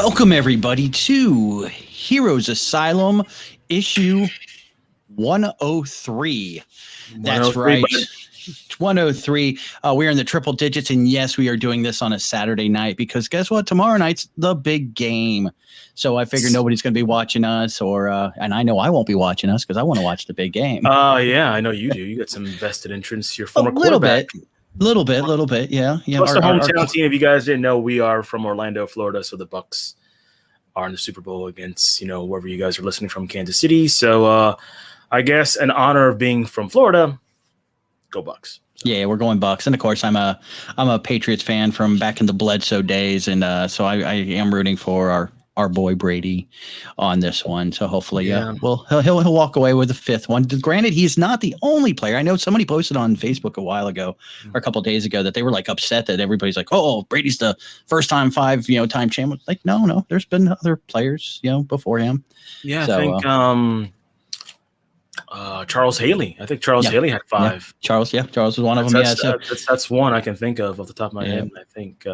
Welcome, everybody, to Heroes Asylum, issue 103. That's right. 103. We're in the triple digits, and yes, we are doing this on a Saturday night because guess what? Tomorrow night's the big game. So I figure nobody's going to be watching us, and I know I won't be watching us because I want to watch the big game. Yeah, I know you do. You got some vested interest. Your former quarterback. Little bit, yeah. Plus the hometown team. If you guys didn't know, we are from Orlando, Florida. So the Bucks are in the Super Bowl against, wherever you guys are listening from, Kansas City. So I guess in honor of being from Florida, go Bucks. So. Yeah, we're going Bucks, and of course I'm a Patriots fan from back in the Bledsoe days, and so I am rooting for our boy Brady on this one. So hopefully, well, he'll walk away with the fifth one. Granted, he's not the only player. I know somebody posted on Facebook a while ago or a couple of days ago that they were like upset that everybody's like, oh, Brady's the first time time champion. Like, no, there's been other players, before him. Yeah, so, I think Charles Haley. I think Charles Haley had 5. Yeah. Charles was one of them. That's one I can think of off the top of my head. I think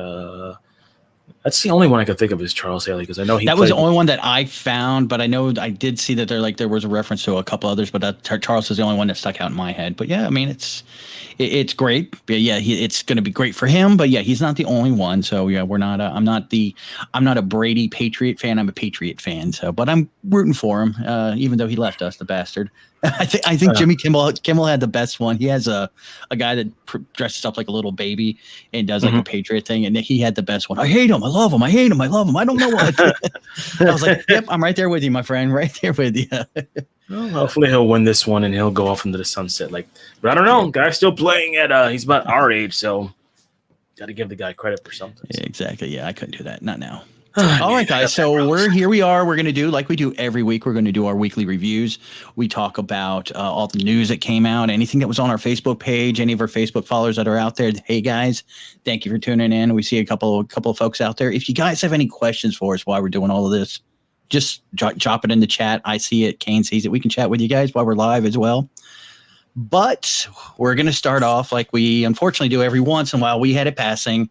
that's the only one I could think of is Charles Haley because I know that was the only one that I found, but I know I did see that there was a reference to a couple others, but Charles is the only one that stuck out in my head. But yeah, I mean it's great. But yeah, it's going to be great for him. But yeah, he's not the only one. So yeah, we're not. I'm not a Brady Patriot fan. I'm a Patriot fan. So, but I'm rooting for him, even though he left us, the bastard. I think Jimmy Kimmel had the best one. He has a guy that dresses up like a little baby and does like a Patriot thing, and he had the best one. I hate him. I love him. I hate him. I love him. I don't know what. I was like, yep, I'm right there with you, my friend. Right there with you. Well, hopefully he'll win this one and he'll go off into the sunset. But I don't know. Guy's still playing at he's about our age, so got to give the guy credit for something. Yeah, exactly. Yeah, I couldn't do that. Not now. All right, guys. So here we are. We're going to do like we do every week. We're going to do our weekly reviews. We talk about all the news that came out, anything that was on our Facebook page, any of our Facebook followers that are out there. Hey, guys, thank you for tuning in. We see a couple of folks out there. If you guys have any questions for us while we're doing all of this, just drop it in the chat. I see it. Kane sees it. We can chat with you guys while we're live as well. But we're going to start off like we unfortunately do every once in a while. We had a passing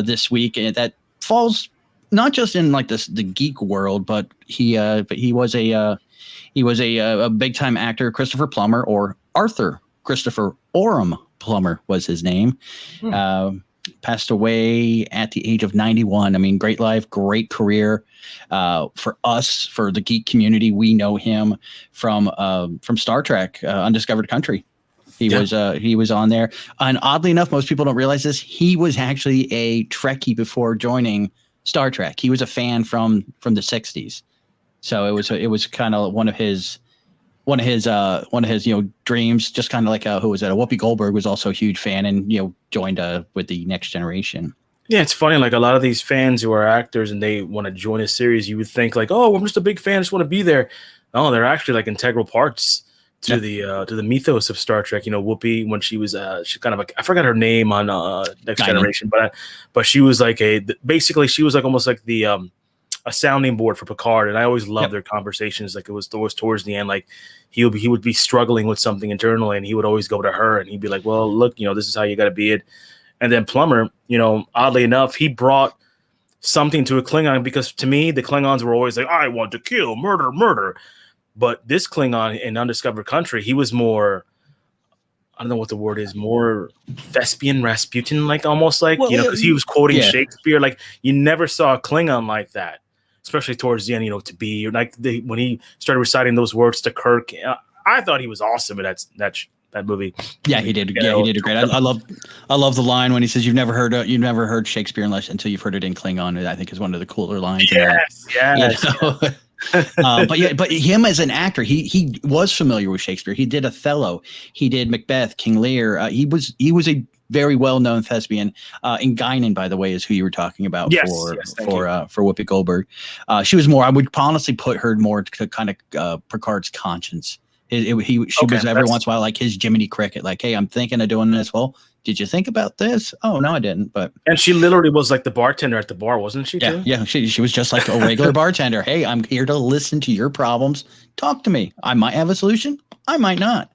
this week, and that falls not just in like the geek world, but he was a big time actor, Christopher Plummer, or Arthur Christopher Oram Plummer was his name. Passed away at the age of 91. I mean, great life, great career. For us, for the geek community, we know him from Star Trek, Undiscovered Country. He was on there, and oddly enough, most people don't realize this. He was actually a Trekkie before joining Star Trek. He was a fan from the 60s. So it was kind of one of his dreams, just kind of like who was that? Whoopi Goldberg was also a huge fan and joined with the Next Generation. Yeah, it's funny. Like a lot of these fans who are actors and they want to join a series, you would think like, oh, I'm just a big fan, I just want to be there. No, they're actually like integral parts to the mythos of Star Trek. Whoopi, when she was she kind of like, I forgot her name on Next Generation, but she was like basically she was like almost like the a sounding board for Picard, and I always loved their conversations. Like it was towards the end, like he would be struggling with something internally, and he would always go to her, and he'd be like, "Well, look, this is how you got to be it." And then Plummer, oddly enough, he brought something to a Klingon because to me, the Klingons were always like, "I want to kill, murder." But this Klingon in Undiscovered Country, he was more, I don't know what the word is, more thespian, Rasputin, like almost like, because he was quoting Shakespeare. Like you never saw a Klingon like that, especially towards the end, to be like when he started reciting those words to Kirk. I thought he was awesome in that movie. Yeah, he did. Yeah, he did great. I love the line when he says, "You've never heard Shakespeare until you've heard it in Klingon." I think is one of the cooler lines. Yes. But him as an actor, he was familiar with Shakespeare. He did Othello. He did Macbeth, King Lear. He was a very well-known thespian. And Guinan, by the way, is who you were talking about for Whoopi Goldberg. She was more. I would honestly put her more to kind of Picard's conscience. She was every once in a while like his Jiminy Cricket. Like, hey, I'm thinking of doing this. Well, did you think about this? Oh, no, I didn't. And she literally was like the bartender at the bar, wasn't she? Yeah. She was just like a regular bartender. Hey, I'm here to listen to your problems. Talk to me. I might have a solution. I might not.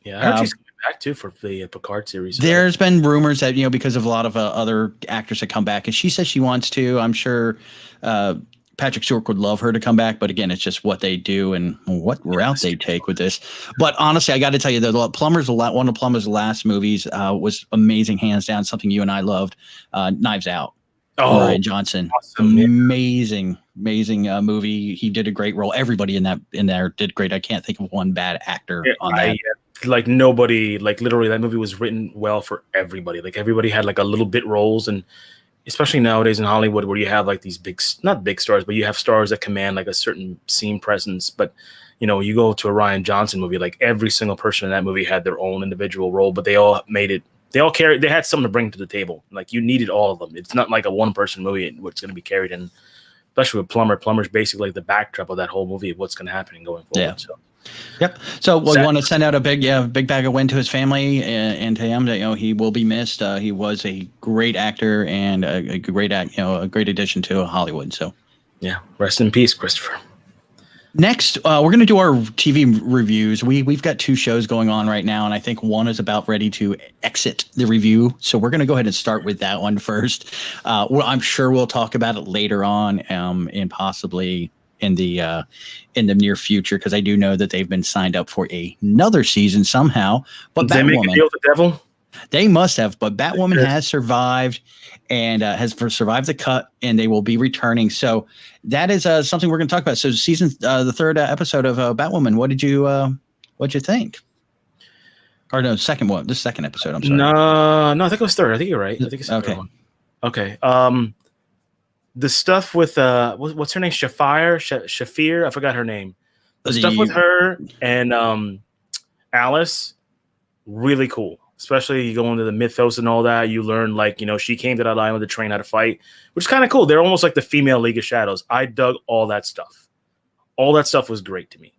Yeah, I heard she's coming back too for the Picard series. There's been rumors that, because of a lot of other actors that come back, and she says she wants to. I'm sure Patrick Stewart would love her to come back, but again, it's just what they do and what route they take with this. But honestly, I got to tell you, one of Plummer's last movies was amazing, hands down. Something you and I loved, Knives Out. Oh, Rian Johnson, awesome, amazing movie. He did a great role. Everybody in there did great. I can't think of one bad actor on that. Like nobody, like literally, that movie was written well for everybody. Like everybody had like a little bit roles, and especially nowadays in Hollywood, where you have like these not big stars, but you have stars that command like a certain scene presence. But you go to a Rian Johnson movie, like every single person in that movie had their own individual role, but they all made it. They all carried. They had something to bring to the table. Like you needed all of them. It's not like a one-person movie where it's going to be carried in. Especially with Plummer. Plummer's basically like the backdrop of that whole movie of what's going to happen and going forward. Yeah. So. Yep. So we want to send out a big bag of wind to his family and to him that he will be missed. He was a great actor and a great addition to Hollywood. So yeah, rest in peace, Christopher. Next, we're going to do our TV reviews. We've got 2 shows going on right now, and I think one is about ready to exit the review. So we're going to go ahead and start with that one first. I'm sure we'll talk about it later on, and possibly in the near future, because I do know that they've been signed up for another season somehow. But did they make a deal with the devil? They must have, but Batwoman has survived and has survived the cut, and they will be returning. So that is something we're going to talk about. So season, the 3rd episode of Batwoman. What did you think? Or no, second one. The second episode. I'm sorry. No, I think it was 3rd. I think you're right. I think it's okay. One. Okay. The stuff with what's her name? Shafir. I forgot her name. The stuff with her and Alice, really cool. Especially you go into the mythos and all that. You learn she came to that island to train how to fight, which is kind of cool. They're almost like the female League of Shadows. I dug all that stuff. All that stuff was great to me.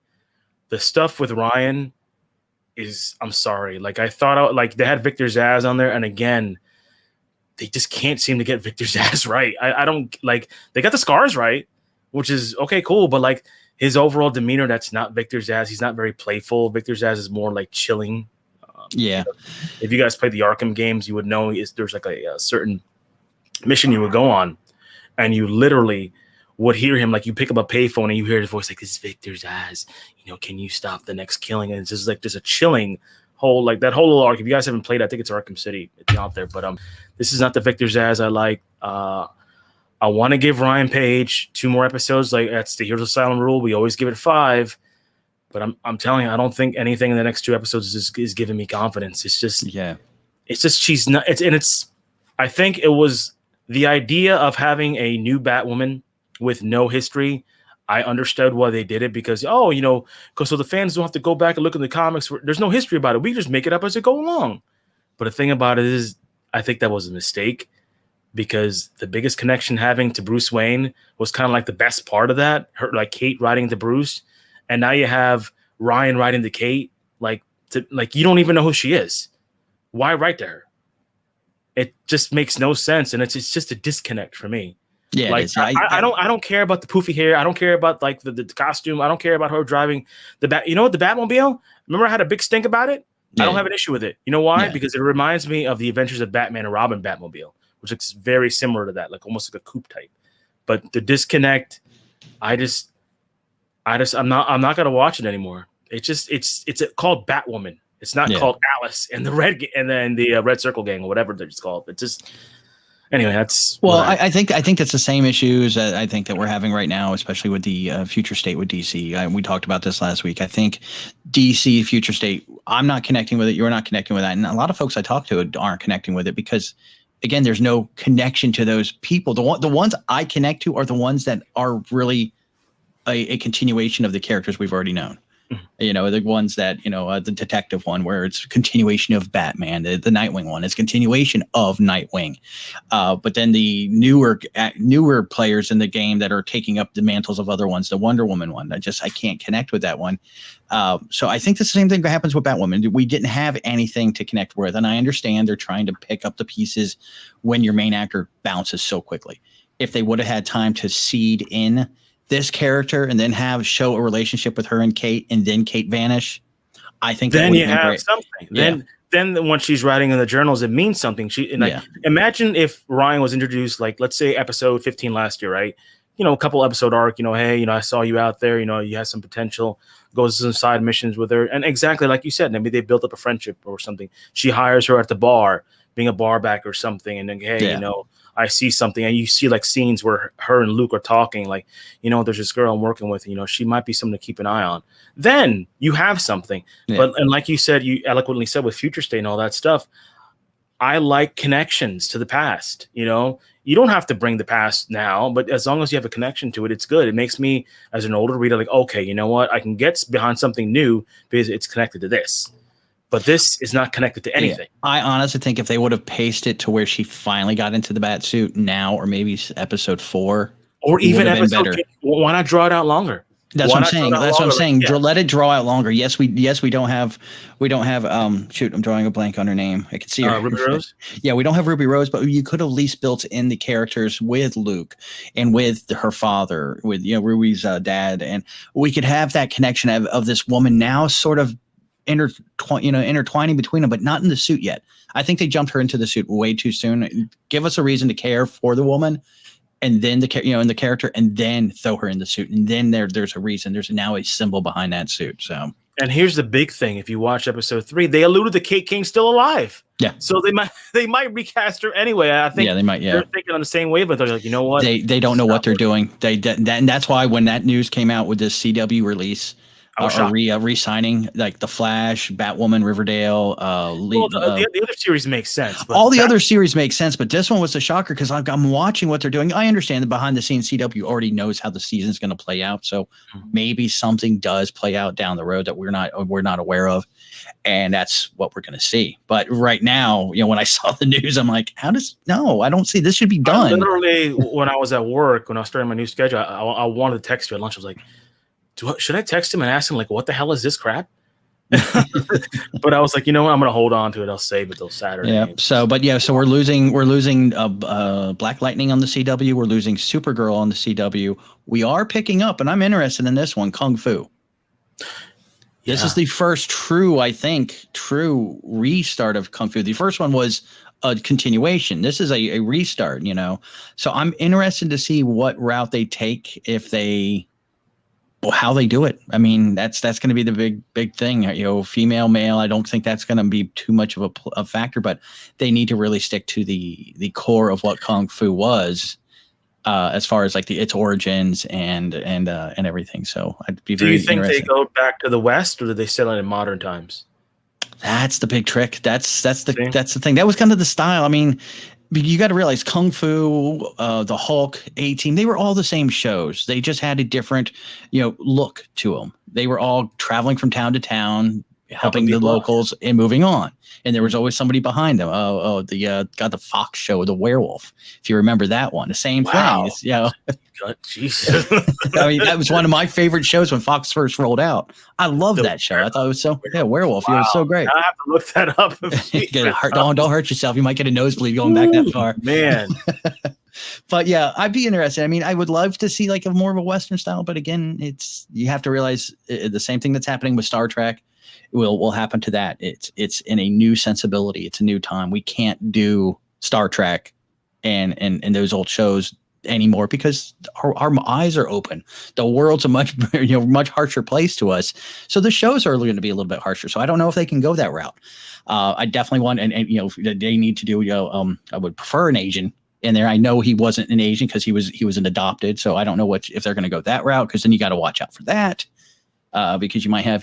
The stuff with Ryan I'm sorry. Like I thought they had Victor Zsasz on there, and again, they just can't seem to get Victor Zsasz right. I don't they got the scars right, which is okay, cool, but his overall demeanor, that's not Victor Zsasz. He's not very playful. Victor Zsasz is more chilling. Yeah. If you guys played the Arkham games, you would know there's a certain mission you would go on, and you literally would hear him, you pick up a payphone and you hear his voice this is Victor Zsasz. Can you stop the next killing? And it's just there's a chilling whole that whole little arc. If you guys haven't played, I think it's Arkham City. It's out there, but this is not the Victor Zsasz I like. I want to give Ryan Page 2 more episodes. That's the Heroes Asylum rule. We always give it 5. But I'm telling you, I don't think anything in the next 2 episodes is giving me confidence. It's just she's not. I think it was the idea of having a new Batwoman with no history. I understood why they did it because so the fans don't have to go back and look in the comics. There's no history about it. We just make it up as it go along. But the thing about it is, I think that was a mistake because the biggest connection having to Bruce Wayne was kind of the best part of that. Her Kate writing to Bruce. And now you have Ryan writing to Kate, you don't even know who she is. Why write to her? It just makes no sense, and it's just a disconnect for me. Yeah, I don't care about the poofy hair. I don't care about the costume. I don't care about her driving the bat. You know what, the Batmobile? Remember, I had a big stink about it. Yeah. I don't have an issue with it. You know why? Yeah. Because it reminds me of the Adventures of Batman and Robin Batmobile, which looks very similar to that, almost like a coupe type. But the disconnect, I'm not gonna watch it anymore. It's called Batwoman. It's not called Alice and the Red Circle Gang or whatever they're just called. It just anyway. That's I think that's the same issues I think that we're having right now, especially with the future state with DC. We talked about this last week. I think DC future state. I'm not connecting with it. You're not connecting with that, and a lot of folks I talk to aren't connecting with it because, again, there's no connection to those people. The ones I connect to are the ones that are really a continuation of the characters we've already known. The ones that, the detective one where it's continuation of Batman, the Nightwing one is continuation of Nightwing. But then the newer players in the game that are taking up the mantles of other ones, the Wonder Woman one, I can't connect with that one. So I think the same thing that happens with Batwoman. We didn't have anything to connect with. And I understand they're trying to pick up the pieces when your main actor bounces so quickly. If they would have had time to seed in this character and then show a relationship with her and Kate, and then Kate vanish, I think then you have great. Something. Yeah. then when she's writing in the journals, it means something. Imagine if Ryan was introduced, like, let's say episode 15 last year, right? A couple episode arc, hey, I saw you out there, you had some potential, goes to some side missions with her. And exactly like you said, maybe they built up a friendship or something. She hires her at the bar, being a bar back or something. And then, hey, I see something. And you see like scenes where her and Luke are talking, like, there's this girl I'm working with, she might be something to keep an eye on. Then you have something. Yeah. And like you said, you eloquently said with Future State and all that stuff, I like connections to the past. You don't have to bring the past now, but as long as you have a connection to it, it's good. It makes me, as an older reader, like, okay, you know what? I can get behind something new because it's connected to this. But this is not connected to anything. Yeah. I honestly think if they would have paced it to where she finally got into the bat suit now, or maybe episode 4, or even episode 2, why not draw it out longer? That's what I'm saying. That's what I'm saying. Let it draw out longer. Yes, we don't have shoot, I'm drawing a blank on her name. I can see her. Ruby Rose? Yeah, we don't have Ruby Rose, but you could have at least built in the characters with Luke and with her father, with Ruby's dad, and we could have that connection of this woman now sort of intertwining between them, but not in the suit yet. I think they jumped her into the suit way too soon. Give us a reason to care for the woman. And then in the character, and then throw her in the suit, and then there's a reason. There's now a symbol behind that suit. So, and here's the big thing: if you watch episode 3, they alluded to Kate Kane's still alive. Yeah. So they might recast her anyway. I think. Yeah, they might. Yeah. They're thinking on the same wavelength. They're like, you know what? They don't know what they're doing. And that's why when that news came out with this CW release. Re-signing like the Flash, Batwoman, Riverdale. The other series makes sense. But all the other series make sense, but this one was a shocker because I'm watching what they're doing. I understand that behind the scenes, CW already knows how the season's going to play out, so maybe something does play out down the road that we're not aware of, and that's what we're going to see. But right now, when I saw the news, I'm like, I don't see this should be done. Literally, when I was at work, when I was starting my new schedule, I wanted to text you at lunch. I was like, should I text him and ask him, like, what the hell is this crap? But I was like, I'm going to hold on to it. I'll save it till Saturday. Yeah. So we're losing Black Lightning on the CW. We're losing Supergirl on the CW. We are picking up, and I'm interested in this one, Kung Fu. This is the first true restart of Kung Fu. The first one was a continuation. This is a restart, So I'm interested to see what route they take how they do it. I mean, that's going to be the big thing. Female, male. I don't think that's going to be too much of a factor, but they need to really stick to the core of what Kung Fu was, as far as like its origins and everything. So I'd be very. Do you think they go back to the West, or do they settle in modern times? That's the big trick. That's the thing. That was kind of the style. I mean, you got to realize Kung Fu, the Hulk, A-Team, they were all the same shows. They just had a different, look to them. They were all traveling from town to town, helping the locals and moving on. And there was always somebody behind them. The Fox show, The Werewolf. If you remember that one, the same thing. Jesus. I mean, that was one of my favorite shows when Fox first rolled out. I loved that show. I thought it was Werewolf. Wow. It was so great. I have to look that up. Don't hurt yourself. You might get a nosebleed going back that far. Man. But yeah, I'd be interested. I mean, I would love to see like a more of a Western style, but again, you have to realize the same thing that's happening with Star Trek will happen to that. It's in a new sensibility. It's a new time. We can't do Star Trek and those old shows anymore because our eyes are open. The world's a much harsher place to us. So the shows are going to be a little bit harsher. So I don't know if they can go that route. I definitely want, and they need to do, I would prefer an Asian in there. I know he wasn't an Asian because he was an adopted. So I don't know if they're going to go that route, because then you got to watch out for that, because you might have,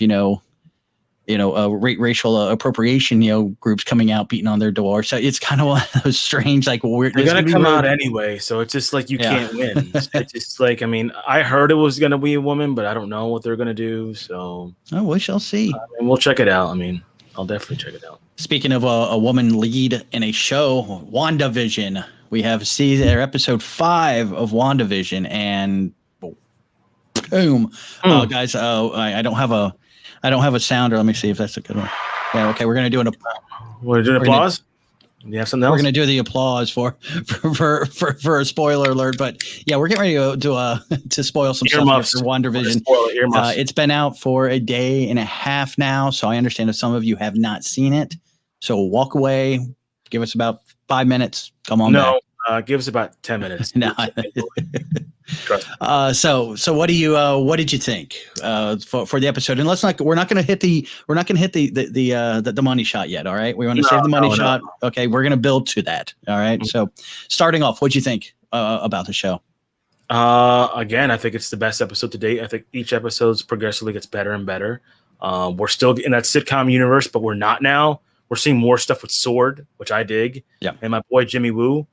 racial appropriation, groups coming out, beating on their door. So it's kind of one of those strange, like, we're going to come out anyway. So it's just like, you can't win. It's just like, I mean, I heard it was going to be a woman, but I don't know what they're going to do. So we shall see. And we'll check it out. I mean, I'll definitely check it out. Speaking of a woman lead in a show, WandaVision, we have episode 5 of WandaVision, and boom. Guys, I don't have a sounder. Let me see if that's a good one. Yeah, okay, we're gonna do We're doing applause. Do you have something else? We're gonna do the applause for a spoiler alert, but yeah, we're getting ready to spoil some stuff for WandaVision. It's been out for a day and a half now, so I understand if some of you have not seen it. So walk away, give us about 5 minutes. Come on back. No, give us about 10 minutes. No. Trust me. So what did you think for the episode? And we're not going to hit the money shot yet. All right, we want to save the money shot. No. Okay, we're going to build to that. All right. So starting off, what'd you think about the show? Again, I think it's the best episode to date. I think each episode progressively gets better and better. We're still in that sitcom universe, but we're not now. We're seeing more stuff with Sword, which I dig. Yeah. And my boy Jimmy Woo,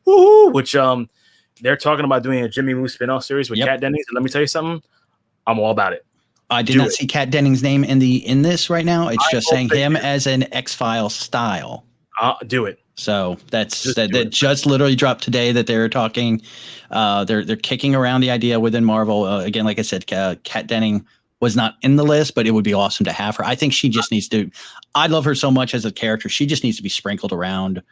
which they're talking about doing a Jimmy Woo spinoff series with Kat Dennings. And let me tell you something, I'm all about it. I did not see Kat Dennings' name in this right now. It's just saying him as an X-Files style. Do it. So that just literally dropped today that they're talking. They're kicking around the idea within Marvel. Again, like I said, Kat Dennings was not in the list, but it would be awesome to have her. I think she just needs to. I love her so much as a character. She just needs to be sprinkled around.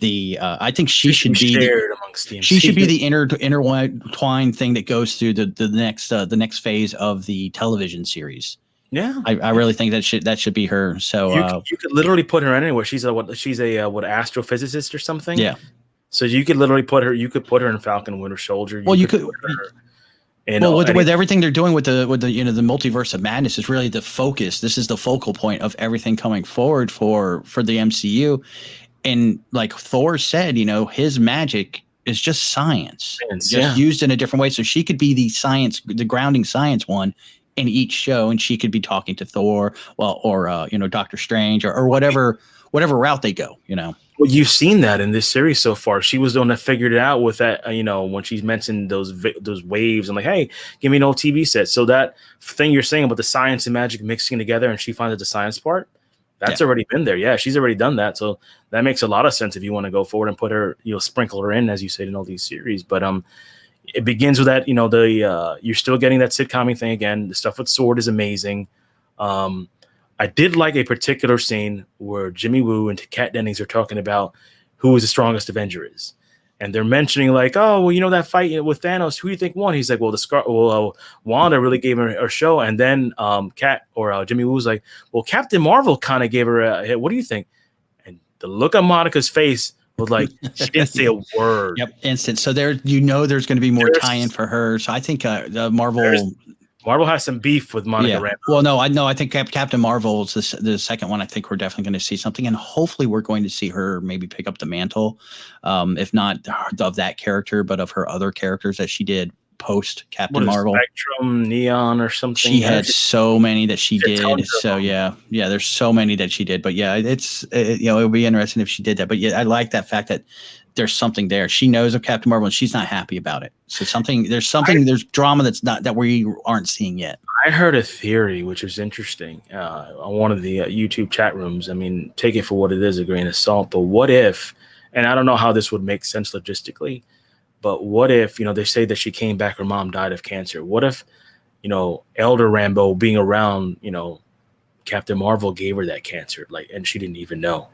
I think she should be shared amongst teams. She should be the intertwined thing that goes through the next phase of the television series. Yeah, I really think that should be her. So you could literally put her anywhere. She's a astrophysicist or something. Yeah. So you could literally put her. You could put her in Falcon Winter Soldier. You could. With everything they're doing with the the multiverse of madness is really the focus. This is the focal point of everything coming forward for the MCU. And like Thor said, his magic is just science used in a different way. So she could be the grounding science one in each show, and she could be talking to Thor, or Doctor Strange, or whatever route they go. Well, you've seen that in this series so far. She was the one that figured it out with that, when she mentioned those waves and like, hey, give me an old TV set. So that thing you're saying about the science and magic mixing together, and she finds the science part, that's already been there. Yeah, she's already done that. So that makes a lot of sense if you want to go forward and put her, sprinkle her in, as you said, in all these series. But it begins with that, you're still getting that sitcom thing again. The stuff with Sword is amazing. I did like a particular scene where Jimmy Woo and Kat Dennings are talking about who is the strongest Avenger is. And they're mentioning like, oh, well, that fight with Thanos, who do you think won? He's like, well, Wanda really gave her a show. And then Jimmy Woo was like, well, Captain Marvel kind of gave her a hit. What do you think? And the look on Monica's face was like, she didn't say a word. Yep, instant. So there's going to be more tie-in for her. So I think the Marvel has some beef with Monica Rambeau. Well, no, I think Captain Marvel is the second one. I think we're definitely going to see something, and hopefully we're going to see her maybe pick up the mantle, if not of that character, but of her other characters that she did post Captain Marvel. Spectrum, Neon, or something. She had so many that she did. So yeah, there's so many that she did. But yeah, it would be interesting if she did that. But yeah, I like that fact that there's something there. She knows of Captain Marvel and she's not happy about it. So there's drama that we aren't seeing yet. I heard a theory, which was interesting, on one of the YouTube chat rooms. I mean, take it for what it is, a grain of salt. But what if, and I don't know how this would make sense logistically, but what if, they say that she came back, her mom died of cancer. What if, Elder Rambeau being around, Captain Marvel gave her that cancer, and she didn't even know.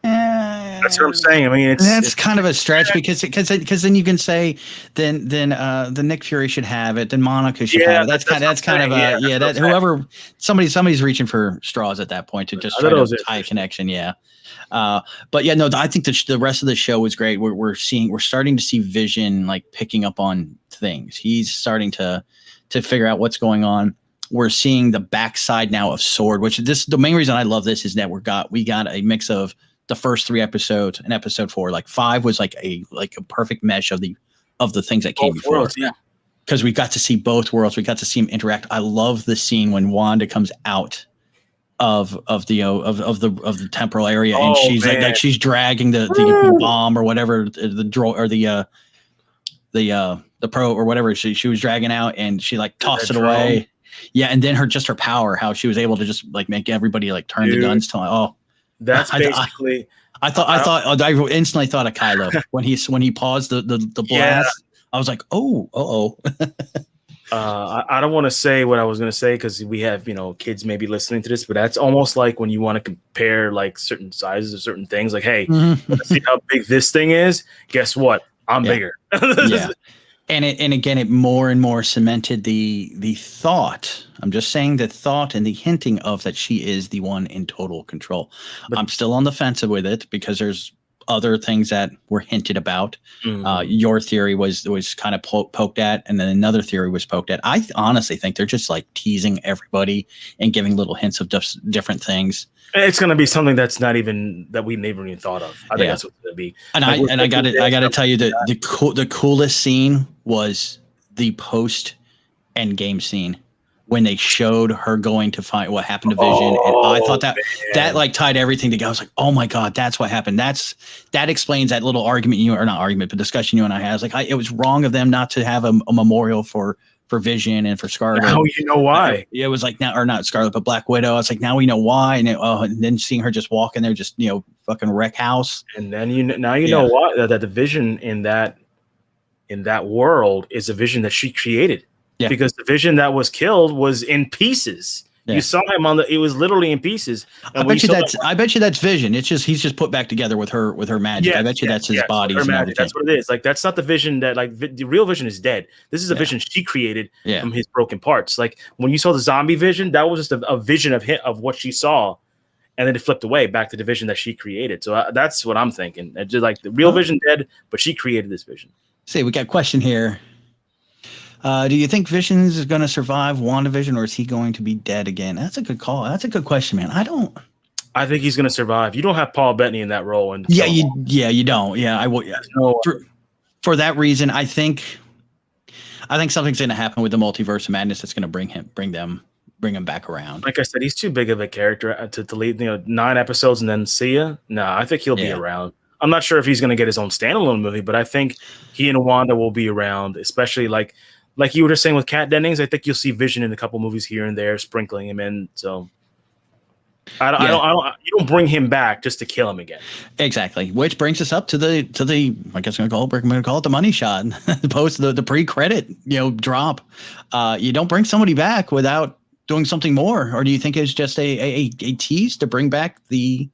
That's what I'm saying. I mean, it's kind of a stretch because then you can say then Nick Fury should have it, then Monica should have it. That's kind of whoever somebody's reaching for straws at that point to just try to tie a connection. Yeah. But yeah, no, I think the rest of the show was great. We're starting to see Vision picking up on things. He's starting to figure out what's going on. We're seeing the backside now of Sword, which the main reason I love this is that we got a mix of the first 3 episodes and episode 4. 5 was a perfect mesh of the things that came before. Worlds, yeah. Because we got to see both worlds. We got to see them interact. I love the scene when Wanda comes out of the temporal area, and she's she's dragging the bomb or whatever, the probe or whatever she was dragging out, and she tossed it away. Yeah, and then her power, how she was able to just make everybody turn the guns to That's basically. I instantly thought of Kylo when he paused the blast. Yeah. I was like, oh. I don't want to say what I was going to say because we have kids maybe listening to this, but that's almost like when you want to compare certain sizes of certain things. Hey, let's see how big this thing is. Guess what? I'm bigger. Yeah. And again, it more and more cemented the thought. I'm just saying the thought and the hinting of that she is the one in total control. But I'm still on the fence with it because there's other things that were hinted about. Your theory was kind of poked at, and then another theory was poked at. I honestly think they're just like teasing everybody and giving little hints of different things. it's going to be something that's not even that we never even thought of. I think that's what's going to be. And I got to tell you that the coolest scene was the post end game scene when they showed her going to find what happened to Vision. And I thought that like tied everything together. I was like, oh my God, that's what happened. That explains that little argument but discussion you and I had. I was like, it was wrong of them not to have a memorial for Vision and for Scarlet. Now you know why. It was like not Scarlet, but Black Widow. I was like, now we know why. And then seeing her just walk in there, just fucking wreck house. And then you know why that the Vision in that world is a Vision that she created. Yeah. Because the Vision that was killed was in pieces. Yeah. You saw him it was literally in pieces. I bet you that's Vision. It's just he's just put back together with her magic. Yeah, I bet you that's his body. That's what it is. Like that's not the Vision that the real Vision is dead. This is a Vision she created from his broken parts. Like when you saw the zombie Vision, that was just a vision of what she saw, and then it flipped away back to the Vision that she created. So that's what I'm thinking. It's just like the real Vision dead, but she created this Vision. See, we got a question here. Do you think Vision is going to survive WandaVision, or is he going to be dead again? That's a good call. That's a good question, man. I think he's going to survive. You don't have Paul Bettany in that role. You don't. Yeah, I will. Yeah. For that reason, I think something's going to happen with the Multiverse of Madness that's going to bring him back around. Like I said, he's too big of a character to lead 9 episodes and then see ya. No, I think he'll be around. I'm not sure if he's going to get his own standalone movie, but I think he and Wanda will be around, especially like you were just saying with Kat Dennings. I think you'll see Vision in a couple movies here and there, sprinkling him in. So I don't. You don't bring him back just to kill him again. Exactly. Which brings us up to the. I guess we're going to call it the money shot. Post the pre-credit drop. You don't bring somebody back without doing something more, or do you think it's just a tease to bring back the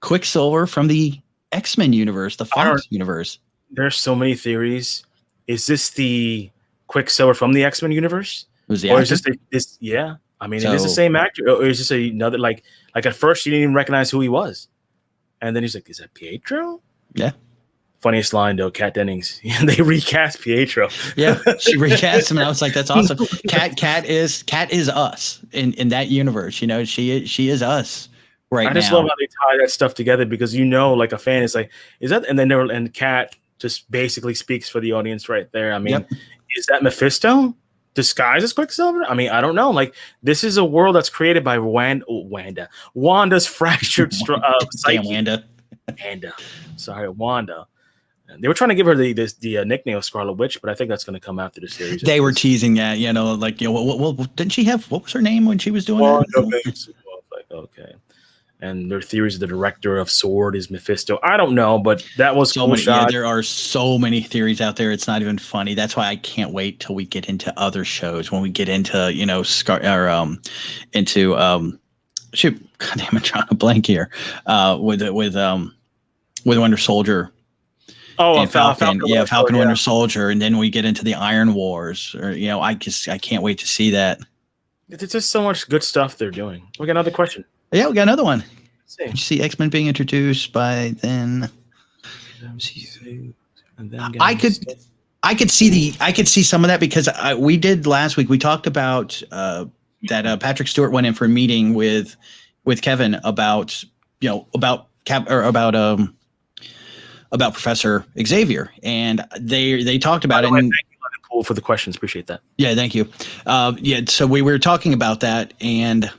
Quicksilver from the X-Men universe, the Fox universe? There's so many theories. Is this the Quicksilver from the X-Men universe? Is this? Yeah. I mean, it is the same actor, or is this another like at first you didn't even recognize who he was, and then he's like, "Is that Pietro?" Yeah. Funniest line though, Kat Dennings. They recast Pietro. Yeah, she recast him, and I was like, "That's awesome." Kat is us in that universe. She is us. Right. I just love how they tie that stuff together because like a fan is like, is that? And then and Kat just basically speaks for the audience right there. I mean, is that Mephisto disguised as Quicksilver? I mean, I don't know. Like, this is a world that's created by Wanda's fractured psyche. Wanda. Sorry, Wanda. They were trying to give her the nickname of Scarlet Witch, but I think that's going to come after the series. They were teasing that, well, didn't she have, what was her name when she was doing that? Like, okay. And their theories of the director of S.W.O.R.D. is Mephisto. I don't know, but that was so many. Yeah, there are so many theories out there. It's not even funny. That's why I can't wait till we get into other shows. When we get into shoot, goddamn, I'm trying to blank here. With Winter Soldier. Oh, and Falcon. Falcon Winter Soldier, and then we get into the Iron Wars. Or I can't wait to see that. There's just so much good stuff they're doing. We got another question. Yeah, we got another one. Did you see X-Men being introduced by then? I could see some of that because we did last week. We talked about that Patrick Stewart went in for a meeting with Kevin about Professor Xavier, and they talked about it. Thank you, Cool, for the questions. Appreciate that. Yeah, thank you. So we were talking about that, and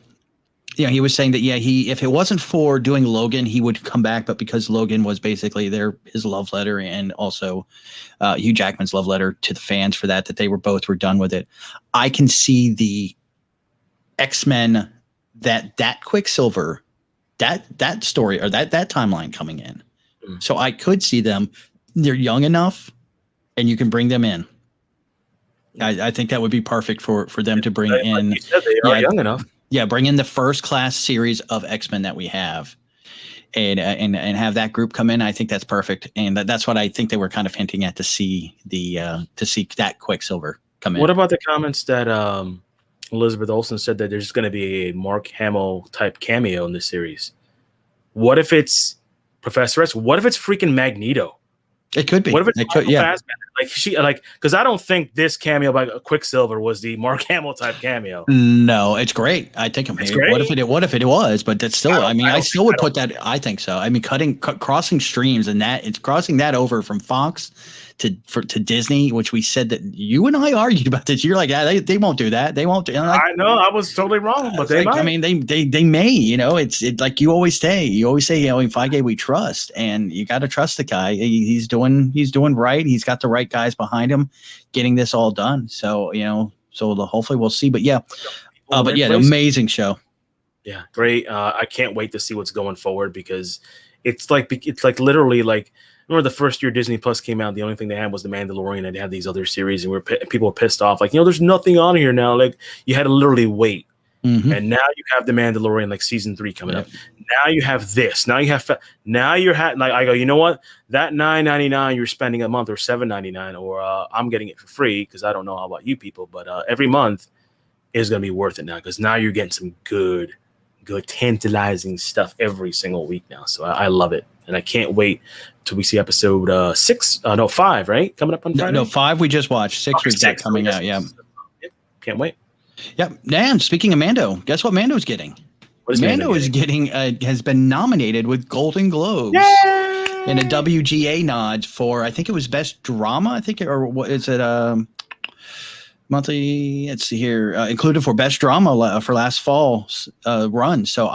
he was saying that if it wasn't for doing Logan, he would come back, but because Logan was basically his love letter, and also Hugh Jackman's love letter to the fans for that they were done with it. I can see the X-Men that Quicksilver, that story or that timeline coming in. So I could see them. They're young enough, and you can bring them in. I think that would be perfect for them to bring in. Like you said, they are young enough. Yeah, bring in the first class series of X-Men that we have, and have that group come in. I think that's perfect, and that's what I think they were kind of hinting at to see that Quicksilver come in. What about the comments that Elizabeth Olsen said that there's going to be a Mark Hamill type cameo in this series? What if it's Professor X? What if it's freaking Magneto? It could be. What if it's yeah. Because I don't think this cameo by Quicksilver was the Mark Hamill type cameo. No, it's great. I think I'm here. What if it was? But that's still. I still would put that. I think so. I mean, crossing streams and that it's crossing that over from Fox to Disney, which we said that you and I argued about this. You're like, they won't do that. They won't. Like, I know I was totally wrong, but they might. I mean, they may. You know, it's like you always say. You always say, in Feige we trust, and you got to trust the guy. He's doing right. He's got the right guys behind him, getting this all done. So hopefully we'll see. But yeah, an amazing show. Yeah, great. I can't wait to see what's going forward because it's like literally like. Remember the first year Disney Plus came out, the only thing they had was The Mandalorian, and they had these other series, and people were pissed off. Like, there's nothing on here now. Like, you had to literally wait. Mm-hmm. And now you have The Mandalorian, like season 3 coming up. Now you have this. Now you have. Now you're like I go. You know what? That $9.99 you're spending a month, or $7.99, or I'm getting it for free because I don't know how about you people, but every month is going to be worth it now because now you're getting some good, tantalizing stuff every single week now. So I love it, and I can't wait till we see episode 5, right? Coming up on Friday. No, 5 we just watched. 6 we've got coming out. Yeah, can't wait. Yep. Dan, speaking of Mando, guess what Mando's getting? Mando is getting has been nominated with Golden Globes and a WGA nod for, I think it was Best Drama. I think, or what is it? Monthly. Let's see here. Included for Best Drama for last fall's run. So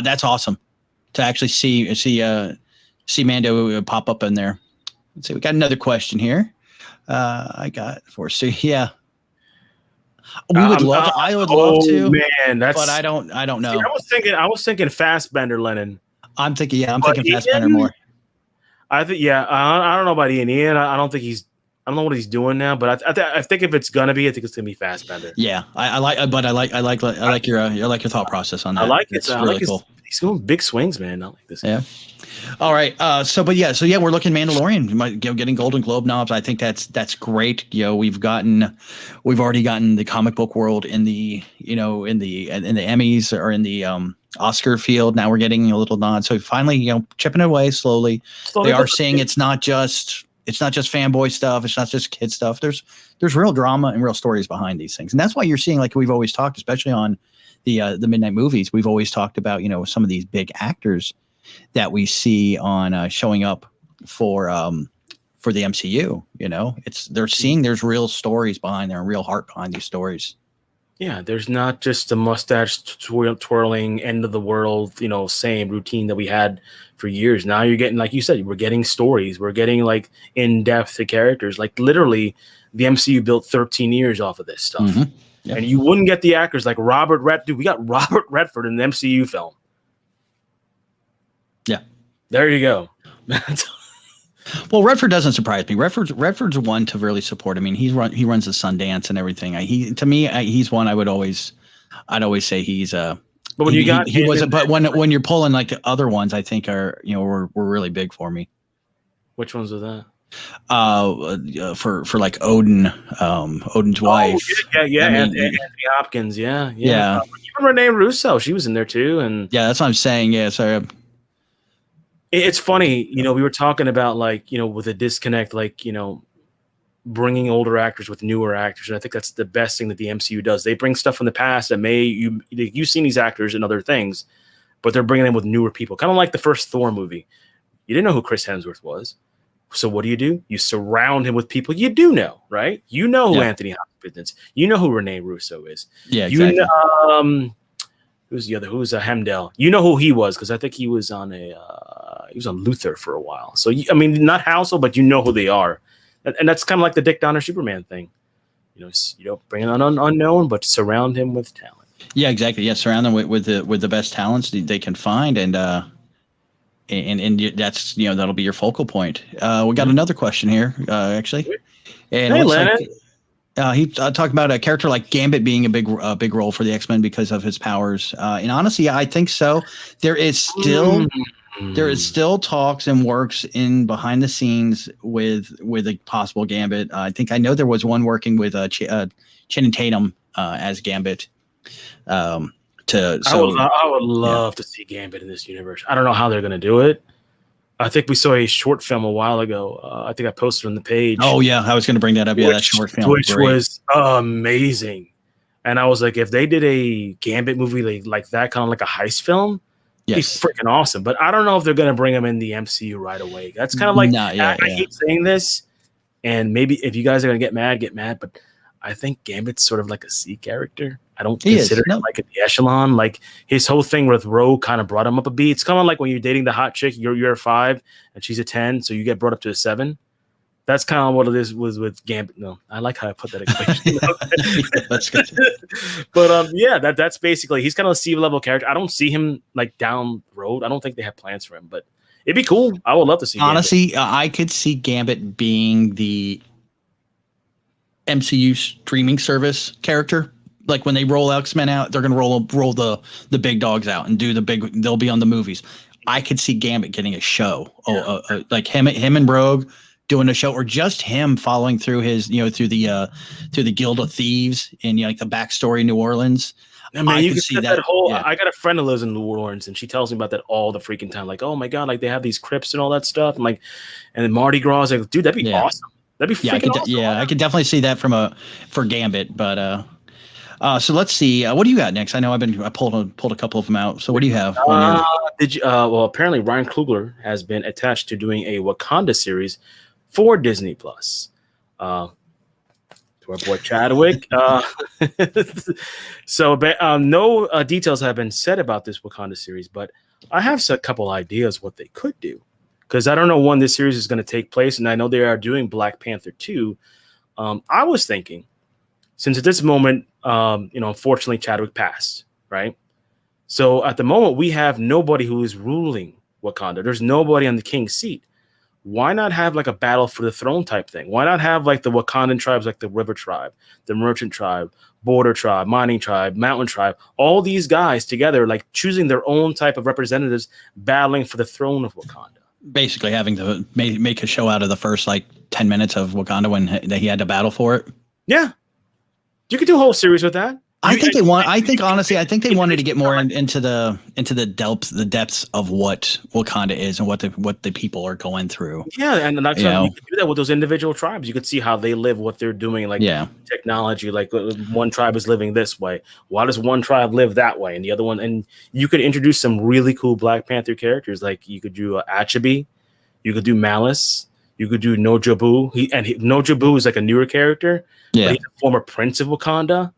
that's awesome to actually see Mando pop up in there. Let's see. We got another question here. I got for yeah. We would love. I would love to, man. But I don't know. See, I was thinking Fassbender, Lennon. I'm thinking Fassbender more. I think, I don't know about Ian. I don't think I don't know what he's doing now, but I think if it's gonna be, I think it's gonna be Fassbender. Yeah, I like your thought process on that. I like it. It's really cool. He's going big swings, man. I like this. Yeah. All right. So we're looking Mandalorian, getting Golden Globe knobs. I think that's great. We've already gotten the comic book world in the Emmys or in the Oscar field. Now we're getting a little nod. So finally, chipping away slowly. They are seeing it's not just fanboy stuff. It's not just kid stuff. There's real drama and real stories behind these things, and that's why you're seeing, like we've always talked, especially on the midnight movies. We've always talked about some of these big actors that we see on showing up for the MCU. They're seeing there's real stories behind there and real heart behind these stories. Yeah, there's not just a mustache twirling, end of the world, same routine that we had for years. Now you're getting, like you said, we're getting stories. We're getting like in depth to characters. Like literally, the MCU built 13 years off of this stuff. Mm-hmm. Yep. And you wouldn't get the actors like Robert Redford. Dude, we got Robert Redford in the MCU film. Yeah. There you go. Well, Redford doesn't surprise me. Redford's one to really support. I mean, he runs the Sundance and everything. He's one I'd always say he's But when he wasn't. But when you're pulling like the other ones, I think were really big for me. Which ones are that? For like Odin's wife. Yeah, Anthony Hopkins. Yeah. Even Renee Russo, she was in there too, and yeah, that's what I'm saying. Yeah, so it's funny, we were talking about with a disconnect, bringing older actors with newer actors, and I think that's the best thing that the MCU does. They bring stuff from the past that you've seen these actors in other things, but they're bringing them with newer people, kind of like the first Thor movie. You didn't know who Chris Hemsworth was. So what do? You surround him with people you do know, right? You know who Anthony Hopkins is. You know who Renee Russo is. Yeah, exactly. Who's the other? Who's Hemdell? You know who he was because I think he was on Luther for a while. So not Housel, but you know who they are, and that's kind of like the Dick Donner Superman thing. You don't bring an unknown, but surround him with talent. Yeah, exactly. Yeah, surround them with the best talents they can find, and that's that'll be your focal point. We got another question here, actually, and hey, Lennon. He talked about a character like Gambit being a big role for the X-Men because of his powers. And honestly, I think so. There is still talks and works in behind the scenes with a possible Gambit. I know there was one working with Channing Tatum as Gambit. I would love to see Gambit in this universe. I don't know how they're going to do it. I think we saw a short film a while ago. I think I posted on the page. Oh yeah, I was going to bring that up. Yeah, that short film, which was amazing. And I was like, if they did a Gambit movie like that, kind of like a heist film, it'd be freaking awesome. But I don't know if they're going to bring him in the MCU right away. That's kind of like I hate saying this, and maybe if you guys are going to get mad. But I think Gambit's sort of like a C character. I don't consider him like in the echelon. Like his whole thing with Rogue kind of brought him up a beat. It's kind of like when you're dating the hot chick, you're a 5 and she's a 10, so you get brought up to a 7. That's kind of what it is with Gambit. No, I like how I put that equation. That's good. But that's basically he's kind of a C level character. I don't see him like down the road. I don't think they have plans for him, but it'd be cool. I would love to see. Honestly, I could see Gambit being the MCU streaming service character. Like when they roll X-Men out, they're gonna roll the big dogs out and do they'll be on the movies. I could see Gambit getting a show. Like him and Rogue doing a show, or just him following through his through the Guild of Thieves and like the backstory in New Orleans. I mean, you can see that whole. Yeah. I got a friend who lives in New Orleans, and she tells me about that all the freaking time. Like, oh my god, like they have these crypts and all that stuff, and then Mardi Gras. Like, dude, that'd be awesome. That'd be freaking awesome. I could definitely see that for Gambit, but. So let's see. What do you got next? I know I pulled a couple of them out. So what do you have? Well, apparently Ryan Coogler has been attached to doing a Wakanda series for Disney Plus. To our boy Chadwick. So no details have been said about this Wakanda series, but I have a couple ideas what they could do, because I don't know when this series is going to take place, and I know they are doing Black Panther 2. I was thinking, since at this moment, unfortunately, Chadwick passed, right? So at the moment, we have nobody who is ruling Wakanda. There's nobody on the king's seat. Why not have like a battle for the throne type thing? Why not have like the Wakandan tribes, like the River Tribe, the Merchant Tribe, Border Tribe, Mining Tribe, Mountain Tribe, all these guys together, like choosing their own type of representatives, battling for the throne of Wakanda. Basically having to make a show out of the first like 10 minutes of Wakanda when he had to battle for it. Yeah. You could do a whole series with that. I think they wanted to get more into the depths of what Wakanda is and what the people are going through. Yeah, and that's you could do that with those individual tribes. You could see how they live, what they're doing, like technology. Like one tribe is living this way. Why does one tribe live that way, and the other one? And you could introduce some really cool Black Panther characters. Like you could do Achabi, you could do Malice, you could do Nojabu. Nojabu is like a newer character. Yeah, he's a former prince of Wakanda.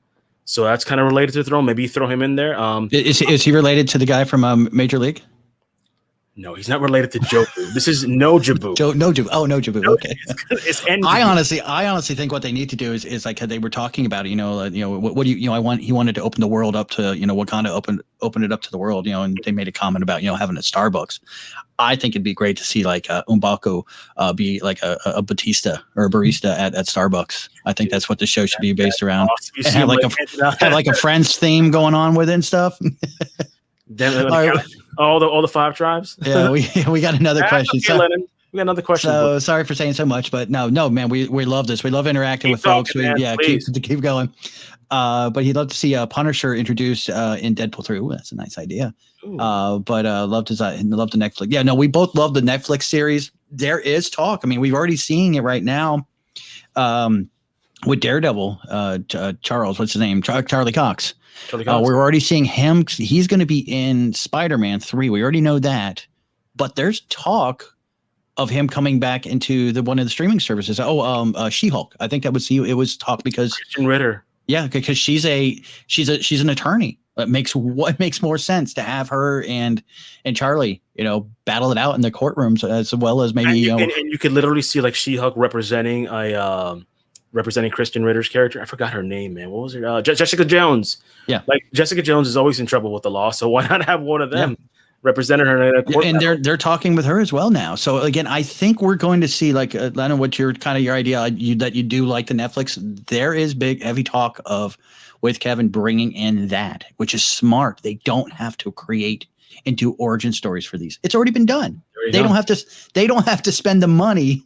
So that's kind of related to the throne. Maybe you throw him in there. Is he related to the guy from Major League? No, he's not related to Jobu. This is Nojabu. Nojabu. Oh, Nojabu. Okay. It's I honestly think what they need to do is like they were talking about it. What do you he wanted to open the world up to Wakanda, open it up to the world. And they made a comment about having a Starbucks. I think it'd be great to see like M'Baku be like a Batista or a barista at Starbucks. I think that's what the show should be based around. And have like a Friends theme going on with it and stuff. All the 5 tribes. Yeah, we got another question. Okay, Lennon. We got another question. So sorry for saying so much, but no, man, we love this. We love interacting with folks. Keep going. But he'd love to see Punisher introduced in Deadpool 3. Ooh, that's a nice idea. But love the Netflix. Yeah, no, we both love the Netflix series. There is talk. I mean, we've already seen it right now. With Daredevil, Charles, what's his name? Charlie Cox. We're already seeing him. He's going to be in Spider-Man 3. We already know that. But there's talk of him coming back into one of the streaming services. She-Hulk. I think it was talk because Christian Ritter. Yeah, because she's an attorney. What makes more sense to have her and Charlie, battle it out in the courtrooms as well as maybe and you could literally see like She-Hulk representing Christian Ritter's character. I forgot her name, man. What was her? Jessica Jones. Yeah. Like Jessica Jones is always in trouble with the law, so why not have one of them represented her in a court and battle. they're talking with her as well now. So again, I think we're going to see, like, I don't know what your kind of your idea that you do like the Netflix. There is big heavy talk of with Kevin bringing in that, which is smart. They don't have to create and do origin stories for these. It's already been done. They don't have to spend the money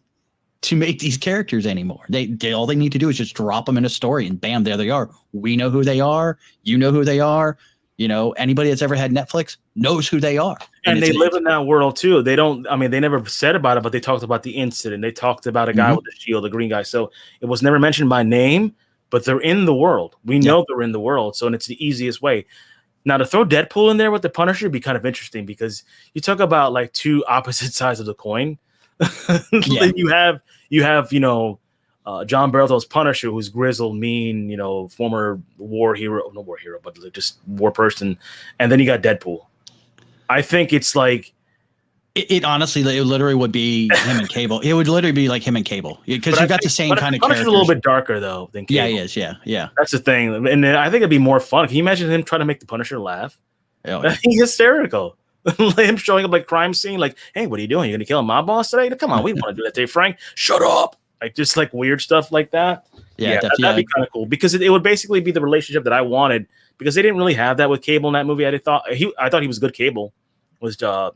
to make these characters anymore. They all they need to do is just drop them in a story, and bam, there they are. We know who they are. You know who they are. You know, anybody that's ever had Netflix knows who they are. And they live in that world too. They don't, I mean, they never said about it, but they talked about the incident. They talked about a guy with a shield, a green guy. So it was never mentioned by name, but they're in the world. We know they're in the world. So, and it's the easiest way. Now, to throw Deadpool in there with the Punisher would be kind of interesting, because you talk about like two opposite sides of the coin. You have, John Berthel's Punisher, who's grizzled, mean, former war hero, no war hero, but just war person. And then you got Deadpool. I think it's like it honestly, it literally would be him and Cable. It would literally be like him and Cable, because you've got the same kind of characters. Punisher's a little bit darker though than Cable. Yeah, he is. Yeah. That's the thing, and I think it'd be more fun. Can you imagine him trying to make the Punisher laugh? Oh, yeah. He's hysterical. Him showing up like crime scene, like, "Hey, what are you doing? You gonna kill my boss today? Come on, we don't want to do that today, Frank. Shut up!" Like just like weird stuff like that. Yeah, that'd be kind of cool, because it would basically be the relationship that I wanted, because they didn't really have that with Cable in that movie. I thought he was good. Cable was Josh